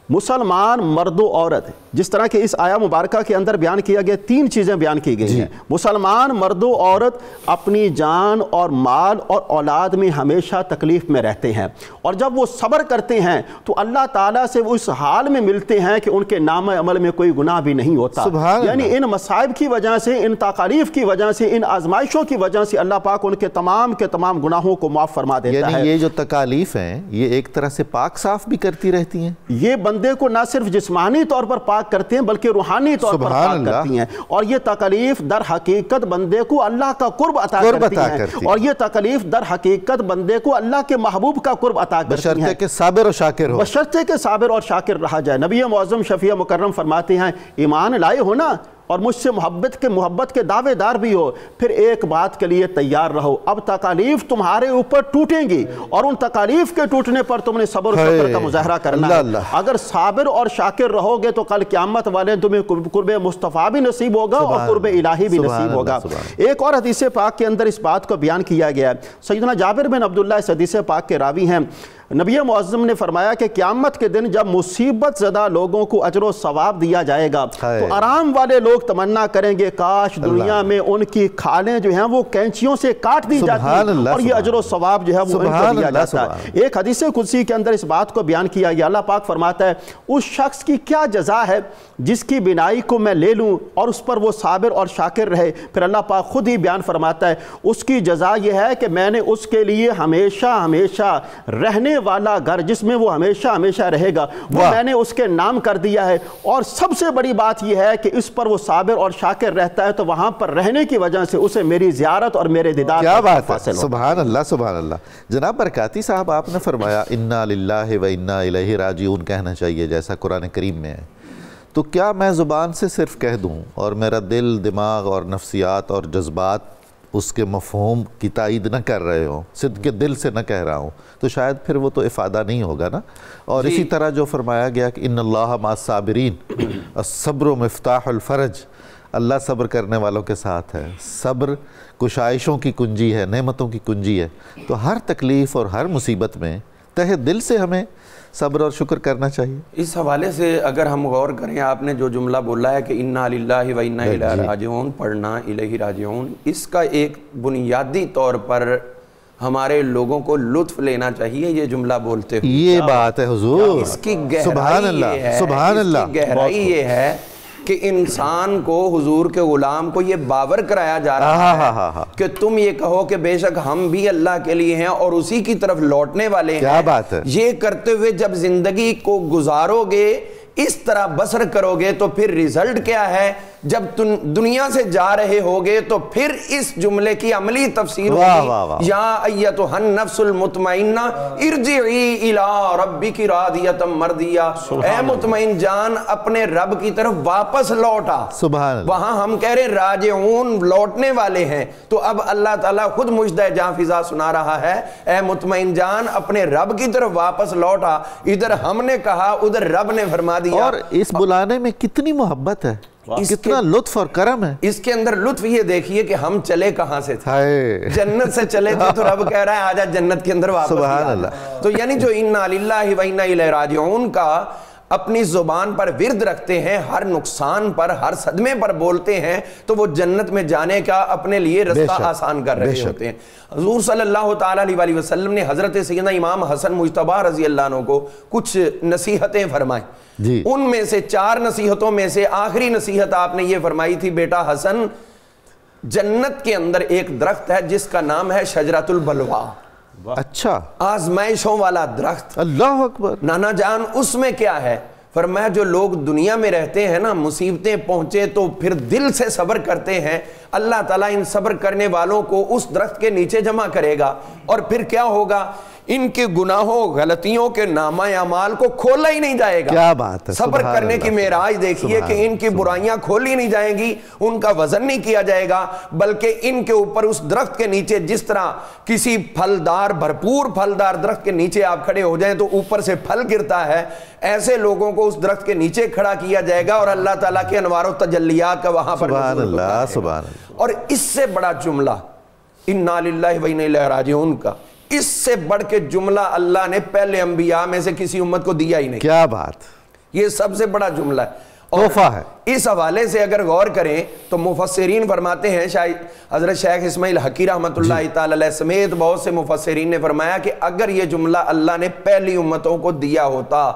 مسلمان مرد و عورت، جس طرح کہ اس آیہ مبارکہ کے اندر بیان کیا گیا، تین چیزیں بیان کی گئی ہیں۔ مسلمان مرد و عورت اپنی جان اور مال اور اولاد میں ہمیشہ تکلیف میں رہتے ہیں، اور جب وہ صبر کرتے ہیں تو اللہ تعالیٰ سے وہ اس حال میں ملتے ہیں کہ ان کے نامہ عمل میں کوئی گناہ بھی نہیں ہوتا۔ یعنی ان مصائب کی وجہ سے، ان تکالیف کی وجہ سے، ان آزمائشوں کی وجہ سے اللہ پاک ان کے تمام گناہوں کو معاف فرما دیتا ہے۔ یعنی یہ جو تکالیف ہیں یہ ایک طرح سے پاک صاف بھی کرتی رہتی ہیں، یہ بندے کو نہ صرف جسمانی طور پر پاک کرتے ہیں بلکہ روحانی طور پر پاک کرتی ہیں، اور یہ تکلیف در حقیقت بندے کو اللہ کا قرب عطا کرتی ہیں، اور یہ تکلیف در حقیقت بندے کو اللہ کے محبوب کا قرب عطا کرتی ہیں، بشرطے کہ صابر و شاکر ہو، بشرطے کہ صابر اور شاکر رہا جائے۔ نبی معظم شفیع مکرم فرماتے ہیں ایمان لائے ہو نا، اور مجھ سے محبت کے دعوے دار بھی ہو، پھر ایک بات کے لیے تیار رہو، اب تکالیف تمہارے اوپر ٹوٹیں گی اور ان تکالیف کے ٹوٹنے پر تم نے صبر و شکر کا مظاہرہ کرنا ہے۔ اگر صابر اور شاکر رہو گے تو کل قیامت والے تمہیں قرب مصطفیٰ بھی نصیب ہوگا اور قرب الہی بھی نصیب ہوگا۔ ایک اور حدیث پاک کے اندر اس بات کو بیان کیا گیا ہے۔ سیدنا جابر بن عبداللہ اس حدیث پاک کے راوی ہیں۔ نبی معظم نے فرمایا کہ قیامت کے دن جب مصیبت زدہ لوگوں کو اجر و ثواب دیا جائے گا تو آرام والے لوگ تمنا کریں گے کاش دنیا میں ان کی کھالیں جو ہیں وہ کینچیوں سے کاٹ دی جاتی اور یہ اجر و ثواب جو ہے وہ ان کو دیا جاتا ہے۔ ایک حدیث قدسی کے اندر اس بات کو بیان کیا گیا، اللہ پاک فرماتا ہے اس شخص کی کیا جزا ہے جس کی بینائی کو میں لے لوں اور اس پر وہ صابر اور شاکر رہے۔ پھر اللہ پاک خود ہی بیان فرماتا ہے اس کی جزا یہ ہے کہ میں نے اس کے لیے ہمیشہ ہمیشہ رہنے والا گھر جس میں وہ ہمیشہ ہمیشہ رہے گا وہ میں نے اس کے نام کر دیا ہے، اور سب سے بڑی بات یہ ہے کہ اس پر وہ صابر اور شاکر رہتا ہے تو وہاں پر رہنے کی وجہ سے اسے میری زیارت اور میرے دیدار کیا بات ہے۔ سبحان اللہ سبحان اللہ۔ جناب برکاتی صاحب آپ نے فرمایا انا للہ و انا الیہ راجعون کہنا چاہیے جیسا قرآن کریم میں ہے، تو کیا میں زبان سے صرف کہہ دوں اور میرا دل دماغ اور نفسیات اور جذبات اس کے مفہوم کی تائید نہ کر رہے ہوں، صدق کے دل سے نہ کہہ رہا ہوں، تو شاید پھر وہ تو افادہ نہیں ہوگا نا۔ اور اسی طرح جو فرمایا گیا کہ ان اللہ مع الصابرین الصبر مفتاح الفرج، اللہ صبر کرنے والوں کے ساتھ ہے، صبر کشائشوں کی کنجی ہے، نعمتوں کی کنجی ہے۔ تو ہر تکلیف اور ہر مصیبت میں تہ دل سے ہمیں صبر اور شکر کرنا چاہیے۔ اس حوالے سے اگر ہم غور کریں، آپ نے جو جملہ بولا ہے کہ انا للہ و انا الیہ راجعون، پڑھنا الیہ راجعون، اس کا ایک بنیادی طور پر ہمارے لوگوں کو لطف لینا چاہیے یہ جملہ بولتے ہوئے۔ یہ بات ہے حضور، اس کی گہرائی یہ ہے، سبحان اللہ، اس کی گہرائی یہ ہے کہ انسان کو، حضور کے غلام کو یہ باور کرایا جا رہا ہے کہ تم یہ کہو کہ بے شک ہم بھی اللہ کے لیے ہیں اور اسی کی طرف لوٹنے والے ہیں۔ کیا بات ہے۔ یہ کرتے ہوئے جب زندگی کو گزارو گے، اس طرح بسر کرو گے، تو پھر ریزلٹ کیا ہے؟ جب تم دنیا سے جا رہے ہوگے تو پھر اس جملے کی عملی تفسیر ہوگی، یا ایتھا النفس المطمئنہ ارجعی الی ربک راضیۃ مرضیہ، اے مطمئن جان اپنے رب کی طرف واپس لوٹا۔ سبحان اللہ۔ وہاں ہم کہہ رہے راجعون، لوٹنے والے ہیں، تو اب اللہ تعالیٰ خود مجدہ جاں فضا سنا رہا ہے، اے مطمئن جان اپنے رب کی طرف واپس لوٹا۔ ادھر ہم نے کہا، ادھر رب نے فرما دیا۔ اور اس بلانے میں کتنی محبت ہے، کتنا لطف اور کرم ہے۔ اس کے اندر لطف یہ دیکھیے کہ ہم چلے کہاں سے تھے، جنت سے چلے تھے، تو رب کہہ رہا ہے آجا جنت کے اندر واپس۔ سبحان اللہ۔ تو یعنی جو انا للہ و انا الیہ راجعون کا اپنی زبان پر ورد رکھتے ہیں، ہر نقصان پر، ہر صدمے پر بولتے ہیں، تو وہ جنت میں جانے کا اپنے لیے رستہ آسان کر رہے ہوتے ہیں۔ حضور صلی اللہ تعالیٰ علیہ وسلم نے حضرت سیدنا امام حسن مجتبیٰ رضی اللہ عنہ کو کچھ نصیحتیں فرمائیں۔ ان میں سے 4 نصیحتوں میں سے آخری نصیحت آپ نے یہ فرمائی تھی، بیٹا حسن، جنت کے اندر ایک درخت ہے جس کا نام ہے شجرۃ البلوہ۔ اچھا، آزمائشوں والا درخت۔ اللہ اکبر۔ نانا جان اس میں کیا ہے؟ فرمایا جو لوگ دنیا میں رہتے ہیں نا، مصیبتیں پہنچے تو پھر دل سے صبر کرتے ہیں، اللہ تعالیٰ ان صبر کرنے والوں کو اس درخت کے نیچے جمع کرے گا، اور پھر کیا ہوگا؟ ان کے گناہوں غلطیوں کے نامہ اعمال کو کھولا ہی نہیں جائے گا۔ کیا بات ہے، صبر کرنے کی معراج دیکھیے کہ ان کی برائیاں کھولی نہیں جائیں گی، ان کا وزن نہیں کیا جائے گا، بلکہ ان کے اوپر اس درخت کے نیچے، جس طرح کسی پھلدار، بھرپور پھلدار درخت کے نیچے آپ کھڑے ہو جائیں تو اوپر سے پھل گرتا ہے، ایسے لوگوں کو اس درخت کے نیچے کھڑا کیا جائے گا اور اللہ تعالیٰ کے انوار و تجلیات کا وہاں پر سبحان اللہ سبحان اللہ۔ اور اس سے بڑا جملہ انا للہ و انا الیہ راجعون کا، اس سے بڑھ کے جملہ اللہ نے پہلے انبیاء میں سے کسی امت کو دیا ہی نہیں۔ کیا بات، یہ سب سے بڑا جملہ ہے، تحفہ ہے۔ اس حوالے سے اگر غور کریں تو مفسرین فرماتے ہیں، حضرت شیخ اسماعیل حقی رحمۃ اللہ تعالی علیہ سمیت بہت سے مفسرین نے فرمایا کہ اگر یہ جملہ اللہ نے پہلی امتوں کو دیا ہوتا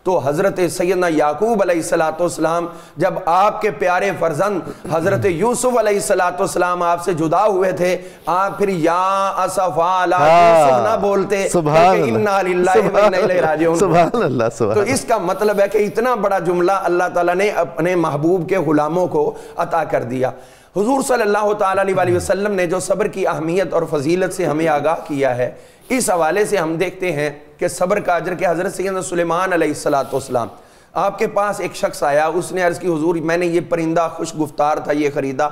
تو حضرت سیدنا یعقوب علیہ السلام جب آپ کے پیارے فرزند حضرت یوسف علیہ السلام آپ سے جدا ہوئے تھے، آپ پھر یا اسفا علی یوسف نہ بولتے، کہ انا للہ و انا الیہ راجعون۔ سبحان اللہ۔ تو اس کا مطلب ہے کہ اتنا بڑا جملہ اللہ تعالیٰ نے اپنے محبوب کے غلاموں کو عطا کر دیا۔ حضور صلی اللہ تعالیٰ علیہ وسلم نے جو صبر کی اہمیت اور فضیلت سے ہمیں آگاہ کیا ہے، اس حوالے سے ہم دیکھتے ہیں کہ صبر کا اجر کہ حضرت سیدنا سلیمان علیہ السلام آپ کے پاس ایک شخص آیا, اس نے عرض کی حضور میں نے یہ پرندہ خوش گفتار تھا یہ خریدا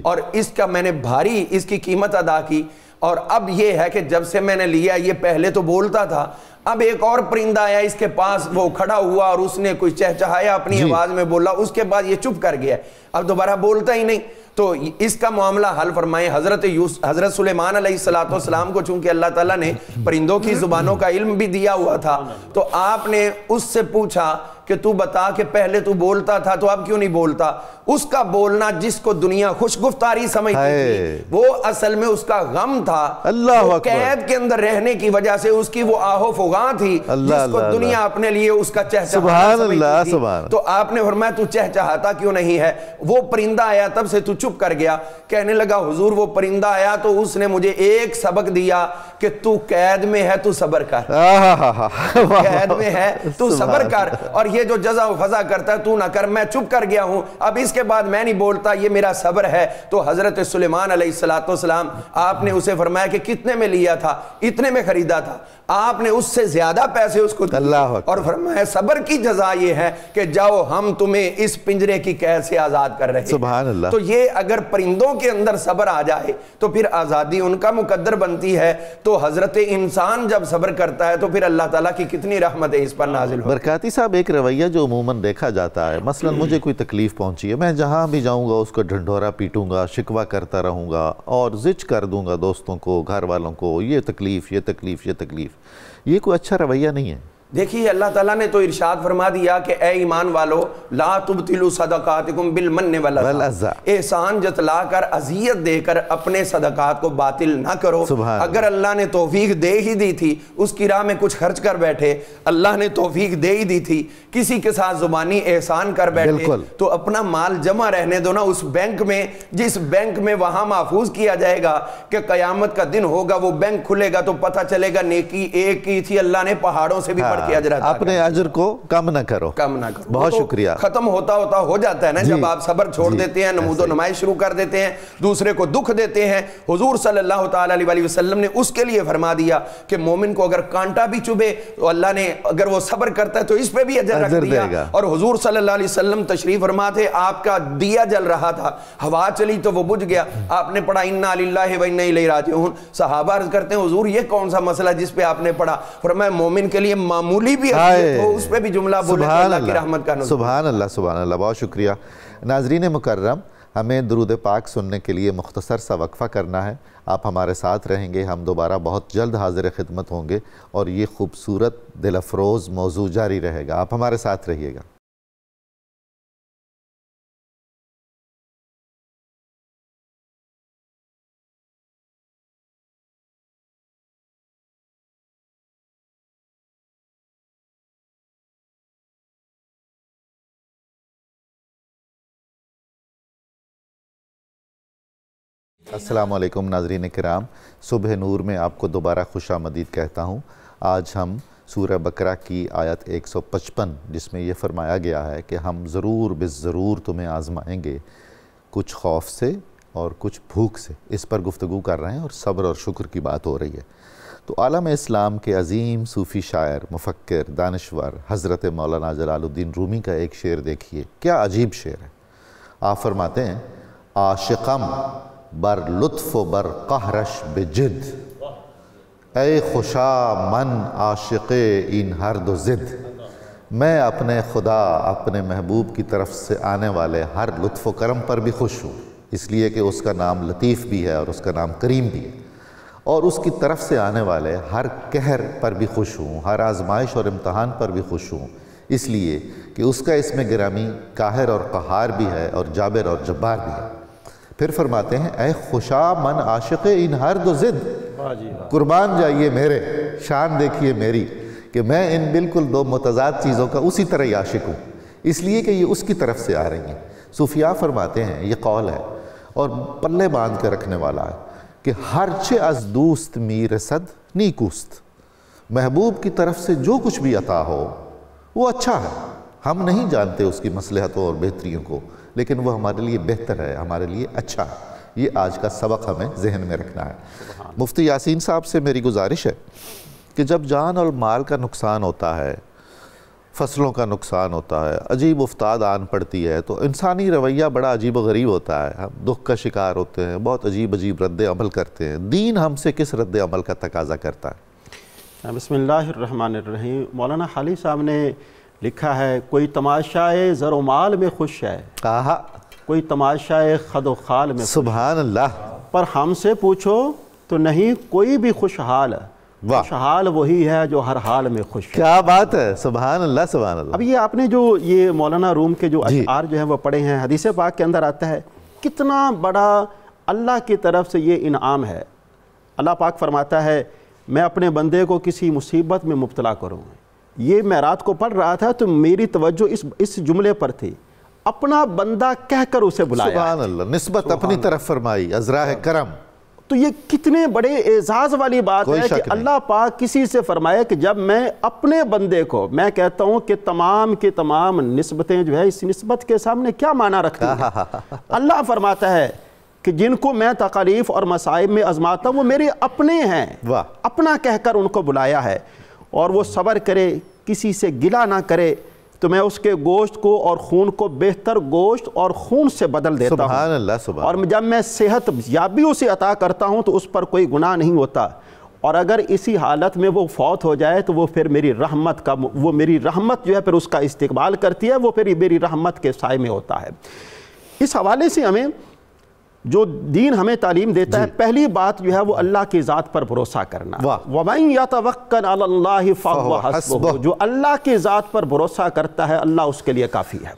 اور اس کا میں نے بھاری اس کی قیمت ادا کی, اور اب یہ ہے کہ جب سے میں نے لیا یہ پہلے تو بولتا تھا, اب ایک اور پرندہ آیا اس کے پاس, وہ کھڑا ہوا اور اس نے کوئی چہچہایا اپنی آواز میں بولا, اس کے بعد یہ چپ کر گیا, اب دوبارہ بولتا ہی نہیں. تو اس کا معاملہ حل فرمائے. حضرت سلیمان علیہ السلام کو چونکہ اللہ تعالیٰ نے پرندوں کی زبانوں کا علم بھی دیا ہوا تھا, تو آپ نے اس سے پوچھا کہ تو بتا کہ پہلے تو بولتا تھا تو اب کیوں نہیں بولتا. اس کا بولنا جس کو دنیا خوش گفتاری سمجھتی تھی, وہ اصل میں اس کا غم تھا. اللہ قید کے اندر رہنے کی وجہ سے اس کی وہ آہ و فغاں تھی جس کو دنیا اپنے لیے اس کا چہچہانا سمجھتی تھی. تو آپ نے فرمایا تو چہچہاتا کیوں نہیں ہے. وہ پرندہ آیا تب سے تو چپ کر گیا. کہنے لگا حضور وہ پرندہ آیا تو اس نے مجھے ایک سبق دیا کہ تو قید میں ہے تو صبر کر, قید میں ہے تو صبر کر, اور یہ جو جزا و فضا کرتا ہے تو نہ کر. میں چپ کر گیا ہوں, اب اس کے بعد میں نہیں بولتا, یہ میرا صبر ہے. تو حضرت سلیمان علیہ السلام آپ نے اسے فرمایا کہ کتنے میں لیا تھا, اتنے میں خریدا تھا. آپ نے اس سے زیادہ پیسے اس کو دیے اور فرمایا صبر کی جزا یہ ہے کہ جاؤ ہم تمہیں اس پنجرے کی قید سے آزاد کر رہے ہیں. سبحان اللہ. تو یہ اگر پرندوں کے اندر صبر آ جائے تو پھر آزادی ان کا مقدر بنتی ہے. تو حضرت انسان جب صبر کرتا ہے تو پھر اللہ تعالیٰ کی کتنی رحمت ہے اس پر نازل ہو. برکاتی صاحب ایک رویہ جو عموماً دیکھا جاتا ہے, مثلا مجھے کوئی تکلیف پہنچی ہے, میں جہاں بھی جاؤں گا اس کو ڈھنڈورا پیٹوں گا, شکوہ کرتا رہوں گا اور زج کر دوں گا دوستوں کو, گھر والوں کو, یہ تکلیف یہ تکلیف یہ تکلیف. یہ کوئی اچھا رویہ نہیں ہے. دیکھیے اللہ تعالیٰ نے تو ارشاد فرما دیا کہ اے ایمان والو لا تبطلوا صدقاتکم بالمن والعذا, احسان جتلا کر اذیت دے کر اپنے صدقات کو باطل نہ کرو. اگر اللہ نے توفیق دے ہی دی تھی, اس کی راہ میں کچھ خرچ کر بیٹھے, اللہ نے توفیق دے ہی دی تھی, کسی کے ساتھ زبانی احسان کر بیٹھے, تو اپنا مال جمع رہنے دو نا اس بینک میں, جس بینک میں وہاں محفوظ کیا جائے گا کہ قیامت کا دن ہوگا, وہ بینک کھلے گا تو پتہ چلے گا نیکی ایک کی تھی, اللہ نے پہاڑوں سے بھی اپنے اجر کو کم نہ کرو. بہت شکریہ. ختم ہوتا ہو جاتا ہے نا جب آپ صبر چھوڑ دیتے ہیں, نمود و نمائش شروع کر دیتے ہیں, دوسرے کو دکھ دیتے ہیں. حضور صلی اللہ تعالیٰ علیہ وسلم نے اس کے لیے فرما دیا کہ مومن کو اگر کانٹا بھی چبھے تو اللہ نے اگر وہ صبر کرتا ہے تو اس پہ بھی اجر رکھ دیا. اور حضور صلی اللہ علیہ وسلم تشریف فرما تھے, آپ کا دیا جل رہا تھا, ہوا چلی تو وہ بجھ گیا, آپ نے پڑھا انا للہ و انا الیہ راجعون. صحابہ عرض کرتے ہیں حضور یہ کون سا مسئلہ جس پہ آپ نے پڑھا؟ فرمایا مومن کے لیے معمولی بھی تو اس پہ بھی جملہ بولے تو اللہ کی رحمت کا نزول. سبحان اللہ سبحان اللہ. بہت شکریہ. ناظرین مکرم, ہمیں درود پاک سننے کے لیے مختصر سا وقفہ کرنا ہے. آپ ہمارے ساتھ رہیں گے, ہم دوبارہ بہت جلد حاضر خدمت ہوں گے اور یہ خوبصورت دل افروز موضوع جاری رہے گا. آپ ہمارے ساتھ رہیے گا. السلام علیکم ناظرین کرام, صبح نور میں آپ کو دوبارہ خوش آمدید کہتا ہوں. آج ہم سورہ بقرہ کی آیت 155 جس میں یہ فرمایا گیا ہے کہ ہم ضرور بالضرور تمہیں آزمائیں گے, کچھ خوف سے اور کچھ بھوک سے, اس پر گفتگو کر رہے ہیں اور صبر اور شکر کی بات ہو رہی ہے. تو عالم اسلام کے عظیم صوفی شاعر, مفکر, دانشور حضرت مولانا جلال الدین رومی کا ایک شعر دیکھیے, کیا عجیب شعر ہے. آپ فرماتے ہیں عاشقم بر لطف و بر قہرش بجد, اے خوشا من عاشق این ہر دو زد. میں اپنے خدا اپنے محبوب کی طرف سے آنے والے ہر لطف و کرم پر بھی خوش ہوں, اس لیے کہ اس کا نام لطیف بھی ہے اور اس کا نام کریم بھی ہے, اور اس کی طرف سے آنے والے ہر قہر پر بھی خوش ہوں, ہر آزمائش اور امتحان پر بھی خوش ہوں, اس لیے کہ اس کا اسم گرامی قاہر اور قہار بھی ہے اور جابر اور جبار بھی ہے. پھر فرماتے ہیں اے خوشا من عاشق این ہر دو زد, قربان جائیے میرے, شان دیکھیے میری کہ میں ان بالکل دو متضاد چیزوں کا اسی طرح ہی عاشق ہوں, اس لیے کہ یہ اس کی طرف سے آ رہی ہیں. صوفیاء فرماتے ہیں, یہ قول ہے اور پلے باندھ کے رکھنے والا ہے, کہ ہرچہ از دوست می رسد نیکوست, محبوب کی طرف سے جو کچھ بھی عطا ہو وہ اچھا ہے, ہم نہیں جانتے اس کی مصلحتوں اور بہتریوں کو, لیکن وہ ہمارے لیے بہتر ہے, ہمارے لیے اچھا ہے. یہ آج کا سبق ہمیں ذہن میں رکھنا ہے. مفتی یاسین صاحب سے میری گزارش ہے کہ جب جان اور مال کا نقصان ہوتا ہے فصلوں کا نقصان ہوتا ہے، عجیب افتاد آن پڑتی ہے، تو انسانی رویہ بڑا عجیب و غریب ہوتا ہے، ہم دکھ کا شکار ہوتے ہیں، بہت عجیب عجیب رد عمل کرتے ہیں۔ دین ہم سے کس رد عمل کا تقاضا کرتا ہے؟ بسم اللہ الرحمن الرحیم۔ مولانا حالی صاحب نے لکھا ہے، کوئی تماشائے زر و مال میں خوش ہے، کوئی تماشائے خد و خال میں، سبحان اللہ، پر ہم سے پوچھو تو نہیں کوئی بھی خوشحال، خوشحال وہی ہے جو ہر حال میں خوش ہے۔ کیا بات ہے، سبحان اللہ سبحان اللہ۔ اب یہ آپ نے جو یہ مولانا روم کے جو اشعار جو ہیں وہ پڑھے ہیں، حدیث پاک کے اندر آتا ہے کتنا بڑا اللہ کی طرف سے یہ انعام ہے۔ اللہ پاک فرماتا ہے میں اپنے بندے کو کسی مصیبت میں مبتلا کروں۔ یہ میں رات کو پڑھ رہا تھا تو میری توجہ اس جملے پر تھی، اپنا بندہ کہہ کر اسے بلایا، سبحان اللہ، نسبت اپنی طرف فرمائی، عذراء کرم۔ تو یہ کتنے بڑے اعزاز والی بات ہے کہ اللہ پاک کسی سے فرمائے کہ جب میں اپنے بندے کو، میں کہتا ہوں کہ تمام کے تمام نسبتیں جو ہے اس نسبت کے سامنے کیا معنی رکھتی ہیں۔ اللہ فرماتا ہے کہ جن کو میں تکالیف اور مصائب میں آزماتا ہوں وہ میرے اپنے ہیں، اپنا کہہ کر ان کو بلایا ہے، اور وہ صبر کرے، کسی سے گلہ نہ کرے، تو میں اس کے گوشت کو اور خون کو بہتر گوشت اور خون سے بدل دیتا ہوں۔ سبحان اللہ سبحان اللہ۔ اور جب میں صحت یابی اسے عطا کرتا ہوں تو اس پر کوئی گناہ نہیں ہوتا، اور اگر اسی حالت میں وہ فوت ہو جائے تو وہ پھر میری رحمت جو ہے پھر اس کا استقبال کرتی ہے، وہ پھر میری رحمت کے سائے میں ہوتا ہے۔ اس حوالے سے ہمیں جو دین ہمیں تعلیم دیتا ہے، پہلی بات جو ہے وہ اللہ کی ذات پر بھروسہ کرنا۔ وَمَن يَتَوَكَّلْ عَلَى اللَّهِ فَهُوَ حَسْبُهُ، جو اللہ کی ذات پر بھروسہ کرتا ہے اللہ اس کے لیے کافی ہے۔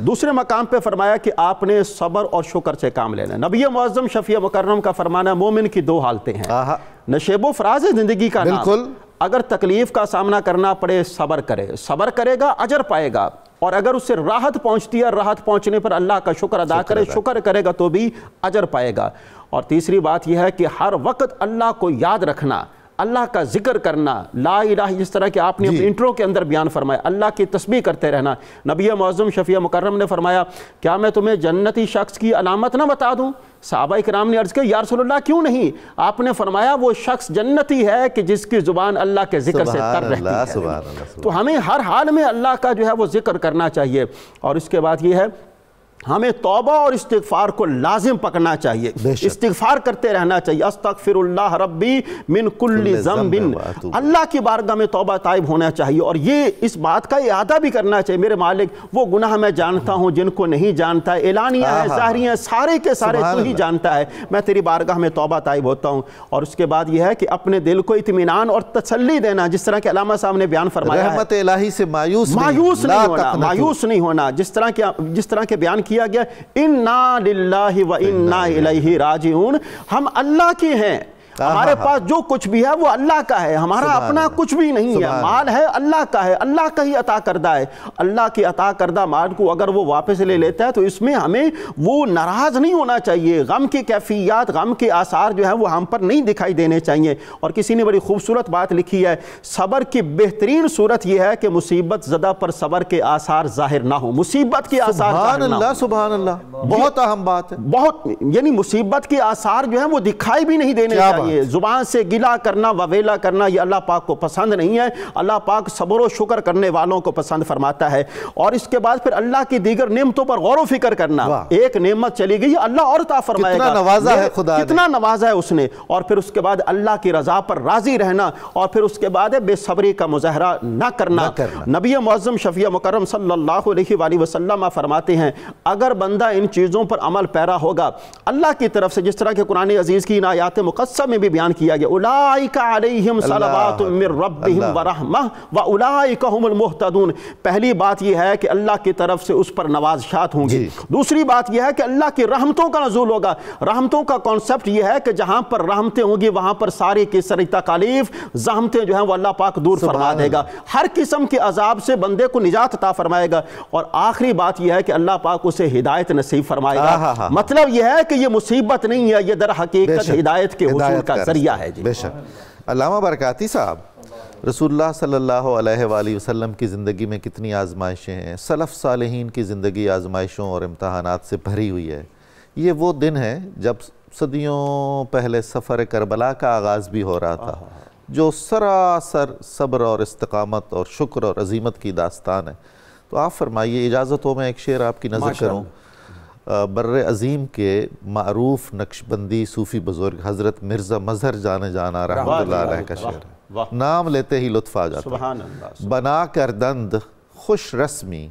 دوسرے مقام پہ فرمایا کہ آپ نے صبر اور شکر سے کام لینا۔ نبی معظم شفیع مکرم کا فرمانا مومن کی دو حالتیں ہیں، نشیب و فراز زندگی کا نام، اگر تکلیف کا سامنا کرنا پڑے صبر کرے، صبر کرے گا اجر پائے گا، اور اگر اس سے راحت پہنچتی ہے، راحت پہنچنے پر اللہ کا شکر ادا کرے، شکر کرے گا تو بھی اجر پائے گا۔ اور تیسری بات یہ ہے کہ ہر وقت اللہ کو یاد رکھنا، اللہ کا ذکر کرنا، لا الہ، جس طرح کہ آپ نے اپنے انٹرو کے اندر بیان فرمایا، اللہ کی تسبیح کرتے رہنا۔ نبی معظم شفیع مکرم نے فرمایا کیا میں تمہیں جنتی شخص کی علامت نہ بتا دوں؟ صحابہ کرام نے عرض کیا یا رسول اللہ کیوں نہیں؟ آپ نے فرمایا وہ شخص جنتی ہے کہ جس کی زبان اللہ کے ذکر سے تر رہتی ہے۔ تو ہمیں ہر حال میں اللہ کا جو ہے وہ ذکر کرنا چاہیے، اور اس کے بعد یہ ہے ہمیں توبہ اور استغفار کو لازم پکڑنا چاہیے، استغفار کرتے رہنا چاہیے۔ استغفر اللہ ربی من کل ذنب، اللہ کی بارگاہ میں توبہ طائب ہونا چاہیے، اور یہ اس بات کا اعادہ بھی کرنا چاہیے میرے مالک وہ گناہ میں جانتا ہوں جن کو نہیں جانتا ہے، اعلانیہ ہے ظاہریہ سارے کے سارے تو ہی جانتا ہے، میں تیری بارگاہ میں توبہ طائب ہوتا ہوں۔ اور اس کے بعد یہ ہے کہ اپنے دل کو اطمینان اور تسلی دینا، جس طرح کہ علامہ صاحب نے بیان فرمایا ہے رحمت الہی سے مایوس نہیں ہونا، جس طرح کے بیان کیا گیا اِنَّا لِلَّهِ وَإِنَّا إِلَيْهِ راجعون، ہم اللہ کے ہیں، ہمارے پاس جو کچھ بھی ہے وہ اللہ کا ہے، ہمارا اپنا کچھ بھی نہیں ہے، مال ہے اللہ کا ہے، اللہ کا ہی عطا کردہ ہے۔ اللہ کی عطا کردہ مال کو اگر وہ واپس لے لیتا ہے تو اس میں ہمیں وہ ناراض نہیں ہونا چاہیے، غم کی کیفیات، غم کے آثار جو ہیں وہ ہم پر نہیں دکھائی دینے چاہیے۔ اور کسی نے بڑی خوبصورت بات لکھی ہے، صبر کی بہترین صورت یہ ہے کہ مصیبت زدہ پر صبر کے آثار ظاہر نہ ہو، مصیبت کے آثار ظاہر نہ ہو۔ سبحان اللہ، بہت اہم بات ہے، بہت، یعنی مصیبت کے آثار جو ہیں وہ دکھائی بھی نہیں دینے چاہیے۔ زبان سے گلہ کرنا، وویلا کرنا، یہ اللہ پاک کو پسند نہیں ہے۔ اللہ پاک صبر و شکر کرنے والوں کو پسند فرماتا ہے۔ اور اس کے بعد پھر اللہ کی دیگر نعمتوں پر غور و فکر کرنا، ایک نعمت چلی گئی اللہ اور عطا فرمائے گا، کتنا نوازا ہے خدا نے، کتنا نوازا ہے اس نے۔ اور پھر اس کے بعد اللہ کی رضا پر راضی رہنا، اور پھر اس کے بعد بے صبری کا مظاہرہ نہ کرنا۔ نبی معظم شفیع مکرم صلی اللہ علیہ وآلہ وسلم فرماتے ہیں اگر بندہ ان چیزوں پر عمل پیرا ہوگا اللہ کی طرف سے، جس طرح کہ قرآن عزیز کی ان آیات مقدسہ میں بھی بیان کیا گیا اولئک علیہم صلوات من ربہم ورحمہ واولئک هم المہتدون، پہلی بات یہ ہے کہ اللہ کی طرف سے اس پر نوازشات ہوں گی۔ دوسری بات یہ ہے کہ اللہ کی رحمتوں کا نزول ہوگا۔ رحمتوں کا کانسیپٹ یہ ہے کہ جہاں پر رحمتیں ہوں گی وہاں پر ساری کی ساری تکالیف، زحمتیں جو ہیں وہ اللہ پاک دور فرما دے گا، ہر قسم کے عذاب سے بندے کو نجات عطا فرمائے گا۔ اور آخری بات یہ ہے کہ اللہ پاک اسے ہدایت نصیب فرمائے گا۔ مطلب یہ ہے کہ یہ مصیبت نہیں ہے، یہ در حقیقت ہدایت کے حصول کا ذریعہ ہے۔ بے شک۔ علامہ برکاتی صاحب، رسول اللہ صلی اللہ علیہ وآلہ وسلم کی زندگی میں کتنی آزمائشیں ہیں، سلف صالحین کی زندگی آزمائشوں اور امتحانات سے بھری ہوئی ہے۔ یہ وہ دن ہے جب صدیوں پہلے سفر کربلا کا آغاز بھی ہو رہا تھا، جو سراسر صبر اور استقامت اور شکر اور عظیمت کی داستان ہے. تو آپ فرمائیے، اجازت ہو میں ایک شعر آپ کی نظر کروں. بر عظیم کے معروف نقشبندی صوفی بزرگ حضرت مرزا مظہر جان جانا رحمۃ اللہ علیہ کا شعر ہے. نام لیتے ہی لطف آ جاتا. سبحان اللہ. بنا کر دند خوش رسمی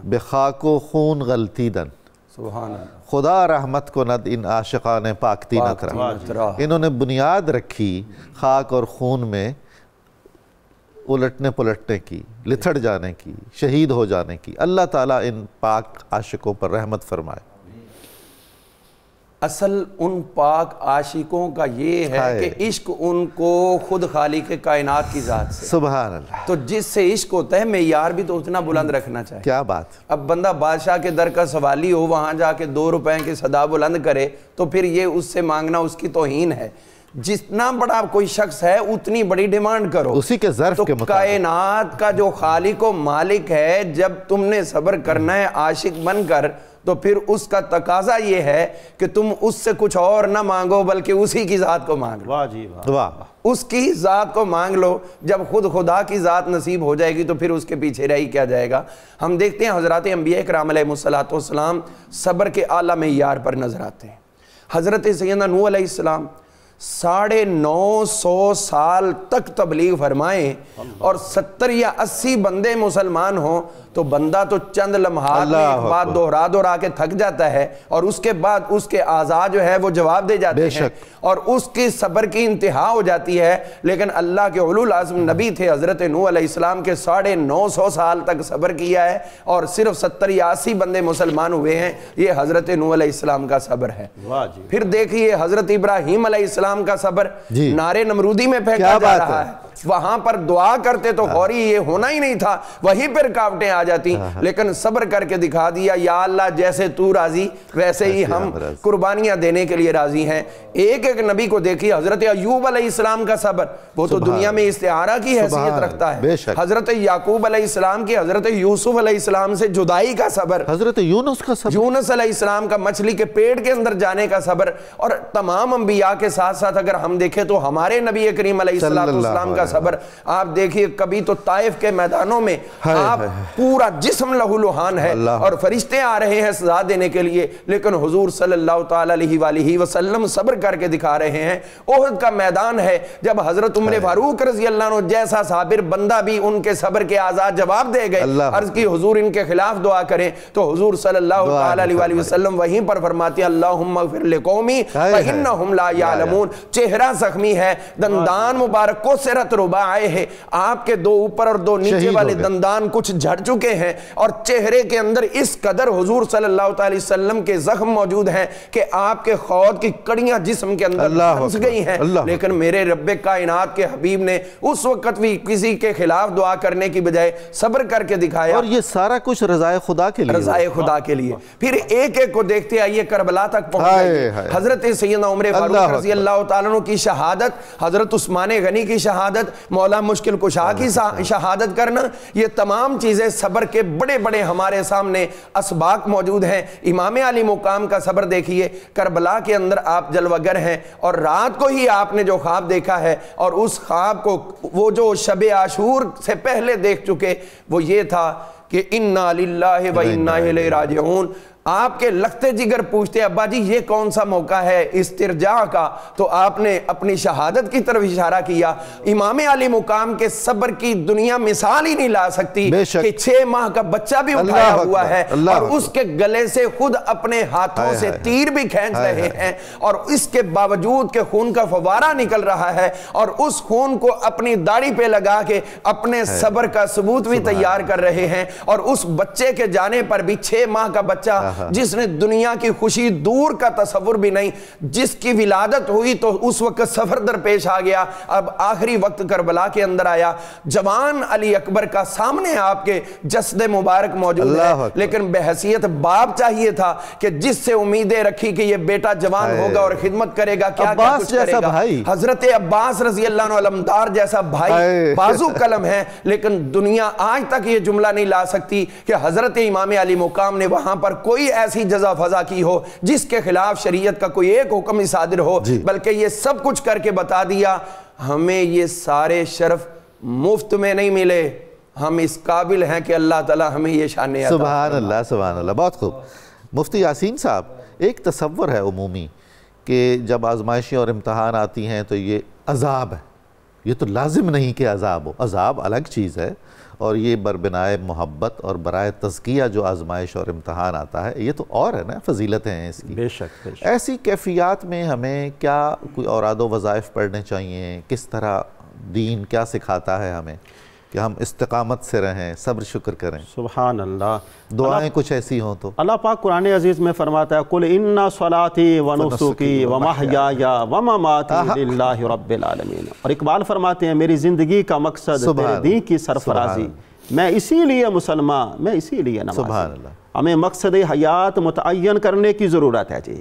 بے خاک و خون غلطی دن. سبحان اللہ. خدا رحمت کو ند ان عاشقان پاکتی نترا. انہوں نے بنیاد رکھی خاک اور خون میں الٹنے پلٹنے کی، لتھڑ جانے کی، شہید ہو جانے کی. اللہ تعالیٰ ان پاک عاشقوں پر رحمت فرمائے. اصل ان پاک عاشقوں کا یہ ہے کہ عشق ان کو خود خالق کائنات کی ذات سے. سبحان اللہ. تو جس سے عشق ہوتا ہے معیار بھی تو اتنا بلند رکھنا چاہیے. کیا بات. اب بندہ بادشاہ کے در کا سوالی ہو، وہاں جا کے 2 روپے کی صدا بلند کرے تو پھر یہ اس سے مانگنا اس کی توہین ہے. جتنا بڑا کوئی شخص ہے اتنی بڑی ڈیمانڈ کرو اسی کے ظرف کے مطابق. کائنات کا جو خالق و مالک ہے، جب تم نے صبر کرنا ہے عاشق بن کر، تو پھر اس کا تقاضا یہ ہے کہ تم اس سے کچھ اور نہ مانگو بلکہ اسی کی ذات کو مانگ لو. واہ جی واہ. اس کی ذات کو مانگ لو. جب خود خدا کی ذات نصیب ہو جائے گی تو پھر اس کے پیچھے رہی کیا جائے گا. ہم دیکھتے ہیں حضرات انبیاء کرام علیہ السلام صبر کے اعلیٰ معیار پر نظر آتے ہیں. حضرت سیدنا نوح علیہ السلام 950 سال تک تبلیغ فرمائیں اور 70 یا 80 بندے مسلمان ہوں تو بندہ تو چند لمحات میں ایک بات دہرا کے تھک جاتا ہے، اور اس کے بعد اس کے اعضاء جو ہے وہ جواب دے جاتے ہیں اور اس کی صبر کی انتہا ہو جاتی ہے. لیکن اللہ کے اولو العزم نبی تھے حضرت نوح علیہ السلام کے 950 سال تک صبر کیا ہے اور صرف 70 یا 80 بندے مسلمان ہوئے ہیں. یہ حضرت نوح علیہ السلام کا صبر ہے. پھر دیکھیے حضرت ابراہیم علیہ السلام کا صبر نارے نمرودی میں پھینکا جا رہا ہے. وہاں پر دعا کرتے تو فوری یہ ہونا ہی نہیں تھا، وہیں پر رکاوٹیں آ جاتی، لیکن صبر کر کے دکھا دیا یا اللہ جیسے تو راضی ویسے ہی ہم قربانیاں دینے کے لیے راضی ہیں. ایک ایک نبی کو دیکھیے. حضرت ایوب علیہ السلام کا صبر، وہ تو دنیا میں استعارہ کی حیثیت رکھتا ہے. حضرت یعقوب علیہ السلام کی حضرت یوسف علیہ السلام سے جدائی کا صبر. حضرت یونس علیہ السلام کا مچھلی کے پیٹ کے اندر جانے کا صبر. اور تمام انبیاء کے ساتھ ساتھ اگر ہم دیکھیں تو ہمارے نبی کریم علیہ السلام کا صبر آپ دیکھیے. کبھی تو طائف کے میدانوں میں آپ پورا جسم لہو لہان ہے اور فرشتے آ رہے ہیں سزا دینے کے لیے، لیکن حضور صلی اللہ تعالی علیہ وآلہ وسلم صبر کر کے دکھا رہے ہیں. احد کا میدان ہے جب حضرت عمر فاروق رضی اللہ عنہ جیسا صابر بندہ بھی ان کے صبر کے آزاد جواب دے گئے. عرض کی حضور ان کے خلاف دعا کریں تو حضور صلی اللہ تعالی علیہ وآلہ وسلم وہیں پر فرماتے ہیں اللہم اغفر لقومی فإنہم لا یعلمون. چہرہ زخمی ہے، دندان مبارک کو سرت رباعے ہے، آپ کے 2 اوپر اور 2 نیچے والے دندان کچھ جھڑ چکے ہیں اور چہرے کے اندر اس قدر حضور صلی اللہ علیہ وسلم کے زخم موجود ہیں کہ آپ کے خود کی کڑیاں جسم کے اندر پھنس گئی ہیں. لیکن میرے رب کائنات کے حبیب نے اس وقت بھی کسی کے خلاف دعا کرنے کی بجائے صبر کر کے دکھایا. اور یہ سارا کچھ رضائے خدا کے لیے، رضائے خدا کے لیے. پھر ایک ایک کو دیکھتے آئیے کربلا تک پہنچ گئے. حضرت سیدنا عمر فاروق رضی اللہ تعالیٰ عنہ کی شہادت، حضرت عثمان غنی کی شہادت، مولا مشکل کشا کی شہادت کرنا، یہ تمام چیزیں صبر کے بڑے بڑے ہمارے سامنے اسباق موجود ہیں. امام علی مقام کا صبر دیکھیے. کربلا کے اندر آپ جلوگر ہیں اور رات کو ہی آپ نے جو خواب دیکھا ہے اور اس خواب کو وہ جو شب عاشور سے پہلے دیکھ چکے، وہ یہ تھا کہ انا للہ و انا الیہ راجعون. آپ کے لخت جگر پوچھتے ابا جی یہ کون سا موقع ہے استرجاع کا، تو آپ نے اپنی شہادت کی طرف اشارہ کیا. امام علی مقام کے صبر کی دنیا مثال ہی نہیں لا سکتی کہ 6 ماہ کا بچہ بھی اٹھایا ہوا ہے اور اس کے گلے سے خود اپنے ہاتھوں سے تیر بھی کھینچ رہے ہیں اور اس کے باوجود کہ خون کا فوارہ نکل رہا ہے اور اس خون کو اپنی داڑھی پہ لگا کے اپنے صبر کا ثبوت بھی تیار کر رہے ہیں. اور اس بچے کے جانے پر بھی 6 ماہ کا بچہ جس نے دنیا کی خوشی دور کا تصور بھی نہیں، جس کی ولادت ہوئی تو اس وقت سفر درپیش آ گیا. اب آخری وقت کربلا کے اندر آیا، جوان علی اکبر کا سامنے آپ کے جسد مبارک موجود ہے، لیکن بحیثیت باپ چاہیے تھا کہ جس سے امیدیں رکھی کہ یہ بیٹا جوان ہوگا اور خدمت کرے گا، کیا کیا کچھ کرے گا. حضرت عباس رضی اللہ عنہ علمدار جیسا بھائی بازو قلم ہے، لیکن دنیا آج تک یہ جملہ نہیں لا سکتی کہ حضرت امام علی مقام نے وہاں پر کوئی ایسی جزا فضا کی ہو جس کے خلاف شریعت کا کوئی ایک حکم صادر ہو، بلکہ یہ سب کچھ کر کے بتا دیا ہمیں یہ سارے شرف مفت میں نہیں ملے، ہم اس قابل ہیں کہ اللہ تعالیٰ ہمیں یہ شان عطا سبحان اللہ سبحان اللہ، بہت خوب۔ مفتی یاسین صاحب، ایک تصور ہے عمومی کہ جب آزمائشیں اور امتحان آتی ہیں تو یہ عذاب ہے، یہ تو لازم نہیں کہ عذاب ہو، عذاب الگ چیز ہے، اور یہ بربنائے محبت اور برائے تزکیہ جو آزمائش اور امتحان آتا ہے یہ تو اور ہے نا، فضیلتیں ہیں اس کی۔ بے شک بے شک۔ ایسی کیفیات میں ہمیں کیا کوئی اوراد و وظائف پڑھنے چاہیے؟ کس طرح دین کیا سکھاتا ہے ہمیں کہ ہم استقامت سے رہیں، صبر شکر کریں؟ سبحان اللہ۔ دعائیں کچھ ایسی ہوں تو اللہ پاک قرآن عزیز میں فرماتا ہے قُلْ إِنَّ صَلَاتِي وَنُسُكِي وَمَحْيَايَ وَمَمَاتِي لِلَّهِ رَبِّ الْعَالَمِينَ۔ اور اقبال فرماتے ہیں میری زندگی کا مقصد تیرے دین کی سرفرازی، میں اسی لیے مسلمان، میں اسی لیے نمازی۔ سبحان اللہ۔ ہمیں مقصد حیات متعین کرنے کی ضرورت ہے جی،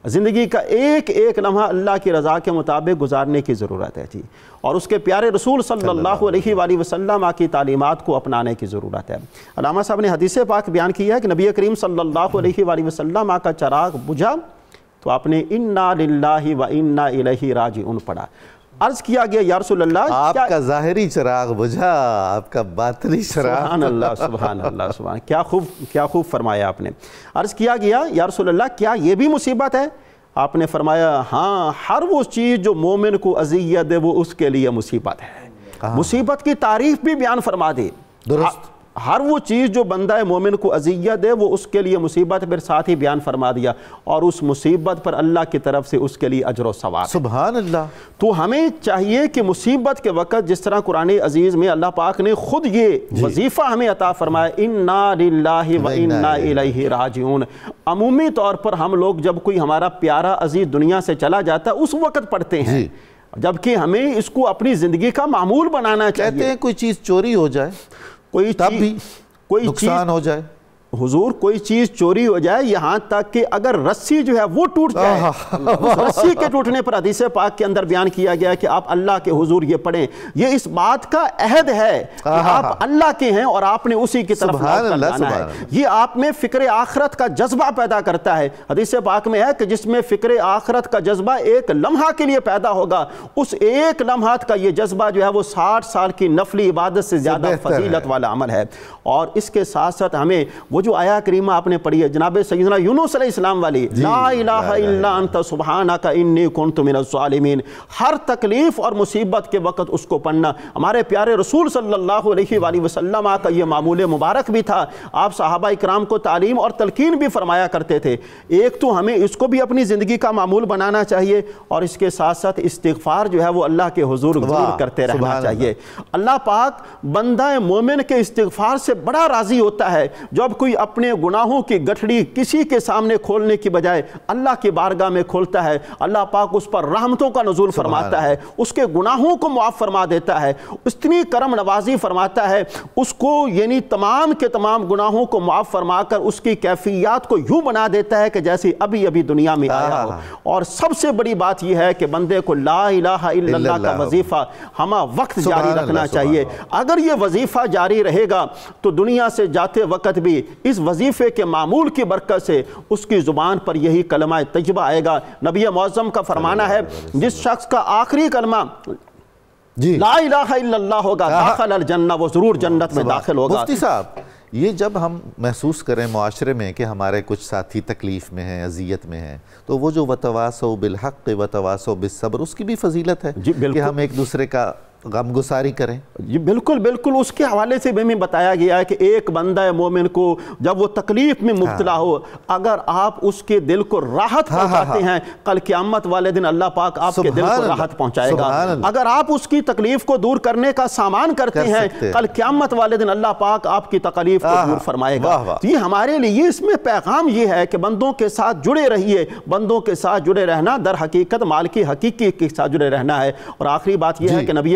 زندگی کا ایک ایک لمحہ اللہ کی رضا کے مطابق گزارنے کی ضرورت ہے جی، اور اس کے پیارے رسول صلی اللہ علیہ وآلہ وسلم کی تعلیمات کو اپنانے کی ضرورت ہے۔ علامہ صاحب نے حدیث پاک بیان کیا ہے کہ نبی کریم صلی اللہ علیہ وآلہ وسلم کا چراغ بجھا تو آپ نے انا للہ و انا الیہ راجعون پڑھا۔ عرض کیا گیا یا رسول اللہ، آپ کا ظاہری چراغ بجھا، آپ کا باطنی چراغ۔ سبحان اللہ سبحان اللہ سبحان، کیا خوب فرمایا آپ نے۔ عرض کیا گیا یا رسول اللہ کیا یہ بھی مصیبت ہے؟ آپ نے فرمایا ہاں، ہر وہ چیز جو مومن کو اذیت دے وہ اس کے لیے مصیبت ہے۔ مصیبت کی تعریف بھی بیان فرما دی، درست۔ ہر وہ چیز جو بندہ مومن کو اذیت دے وہ اس کے لیے مصیبت، پھر ساتھ ہی بیان فرما دیا اور اس مصیبت پر اللہ کی طرف سے اس کے لیے اجر و ثواب۔ سبحان اللہ۔ تو ہمیں چاہیے کہ مصیبت کے وقت جس طرح قرآن عزیز میں اللہ پاک نے خود یہ وظیفہ ہمیں عطا فرمایا انا للہ و انا الیہ راجعون، عمومی طور پر ہم لوگ جب کوئی ہمارا پیارا عزیز دنیا سے چلا جاتا ہے اس وقت پڑھتے ہیں، جبکہ ہمیں اس کو اپنی زندگی کا معمول بنانا چاہیے۔ کہتے ہیں کوئی چیز چوری ہو جائے تب بھی کوئی نقصان ہو جائے، حضور کوئی چیز چوری ہو جائے، یہاں تک کہ اگر رسی جو ہے وہ ٹوٹ جائے، اس رسی کے ٹوٹنے پر حدیث پاک کے اندر بیان کیا گیا کہ آپ اللہ کے حضور یہ پڑھیں، یہ اس بات کا عہد ہے کہ آپ اللہ کے ہیں اور آپ نے اسی کی طرف لوٹ کر جانا ہے۔ یہ آپ میں فکر آخرت کا جذبہ پیدا کرتا ہے۔ حدیث پاک میں ہے کہ جس میں فکر آخرت کا جذبہ ایک لمحہ کے لیے پیدا ہوگا، اس ایک لمحات کا یہ جذبہ جو ہے وہ 60 سال کی نفلی عبادت سے زیادہ فضیلت والا عمل ہے۔ اور اس کے ساتھ ساتھ ہمیں وہ جو آیا کریمہ آپ نے پڑھی ہے جناب سیدنا یونس علیہ السلام والی، لا الہ الا انت سبحانک انی کنت من الظالمین، ہر تکلیف اور مصیبت کے وقت اس کو پڑھنا ہمارے پیارے رسول صلی اللہ علیہ وآلہ وسلم کا یہ معمول مبارک بھی تھا۔ آپ صحابہ اکرام کو تعلیم اور تلقین بھی فرمایا کرتے تھے۔ ایک تو ہمیں اس کو بھی اپنی زندگی کا معمول بنانا چاہیے، اور اس کے ساتھ ساتھ استغفار جو ہے وہ اللہ کے حضور ضرور کرتے رہنا چاہیے۔ اللہ پاک بندہ مومن کے استغفار سے بڑا راضی ہوتا ہے جب کوئی اپنے گناہوں کی گٹھڑی کسی کے سامنے کھولنے کی بجائے اللہ کی بارگاہ میں کھولتا ہے۔ اللہ پاک اس پر رحمتوں کا نزول فرماتا ہے، اس کے گناہوں کو معاف فرما دیتا ہے، اتنی کرم نوازی فرماتا ہے، اس کو یعنی تمام کے تمام گناہوں کو معاف فرما کر اس کی کیفیات کو یوں بنا دیتا ہے کہ جیسے ابھی دنیا میں آیا ہو۔ اور سب سے بڑی بات یہ ہے کہ بندے کو لا الہ الا اللہ کا وظیفہ ہمہ وقت جاری رکھنا چاہیے۔ اگر یہ وظیفہ جاری رہے گا تو دنیا سے جاتے وقت بھی اس وظیفے کے معمول کی برکت سے اس کی زبان پر یہی کلمہ طیبہ آئے گا۔ نبی معظم کا فرمانا ہے جس شخص کا آخری کلمہ لا الہ الا اللہ ہوگا داخل الجنہ، وہ ضرور جنت میں داخل ہوگا۔ مفتی صاحب، یہ جب ہم محسوس کریں معاشرے میں کہ ہمارے کچھ ساتھی تکلیف میں ہیں، اذیت میں ہیں، تو وہ جو وتواصوا بالحق وتواصوا بالصبر، اس کی بھی فضیلت ہے کہ ہم ایک دوسرے کا غم گساری کریں۔ جی بالکل بالکل، اس کے حوالے سے بھی بتایا گیا ہے کہ ایک بندہ مومن کو جب وہ تکلیف میں مبتلا ہو، اگر آپ اس کے دل کو راحت پہنچاتے ہیں، کل قیامت والے دن اللہ پاک آپ کے دل کو راحت پہنچائے گا۔ اگر آپ اس کی تکلیف کو دور کرنے کا سامان کرتے ہیں، کل قیامت والے دن اللہ پاک آپ کی تکلیف کو دور فرمائے گا۔ یہ ہمارے لیے اس میں پیغام یہ ہے کہ بندوں کے ساتھ جڑے رہیے، بندوں کے ساتھ جڑے رہنا در حقیقت مال کی حقیقی کے ساتھ جڑے رہنا ہے۔ اور آخری بات یہ ہے کہ نبی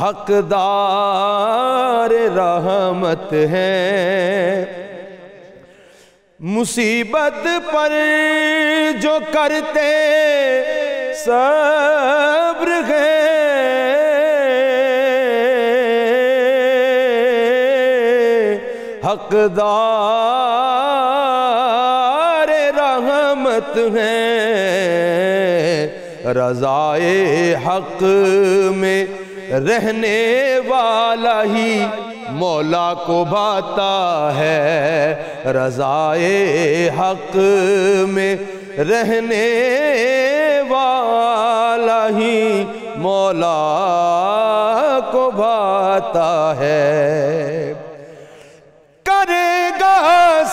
حقدار رحمت ہیں، مصیبت پر جو کرتے صبر ہے، حقدار رحمت ہیں، رضائے حق میں رہنے والا ہی مولا کو بھاتا ہے، رضائے حق میں رہنے والا ہی مولا کو بھاتا ہے، کرے گا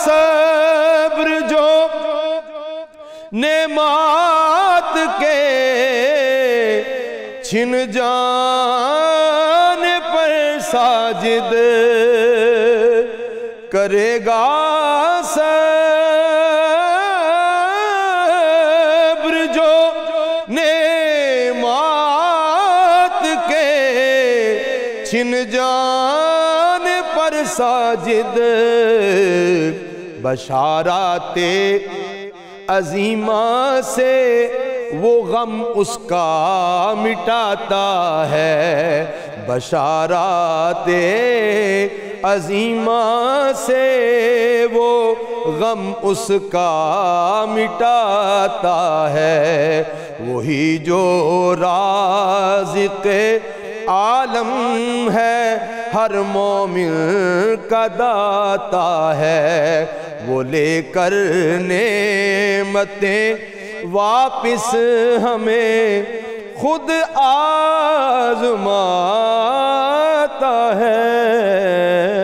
صبر جو نعمات کے چھن جانے پر ساجد، کرے گا صبر جو نعمات کے چھن جانے پر ساجد، بشارات عظیمہ سے وہ غم اس کا مٹاتا ہے، بشارات عظیمہ سے وہ غم اس کا مٹاتا ہے، وہی جو رازق عالم ہے، ہر مومن کا داتا ہے، وہ لے کر نعمتیں واپس ہمیں خود آزماتا ہے۔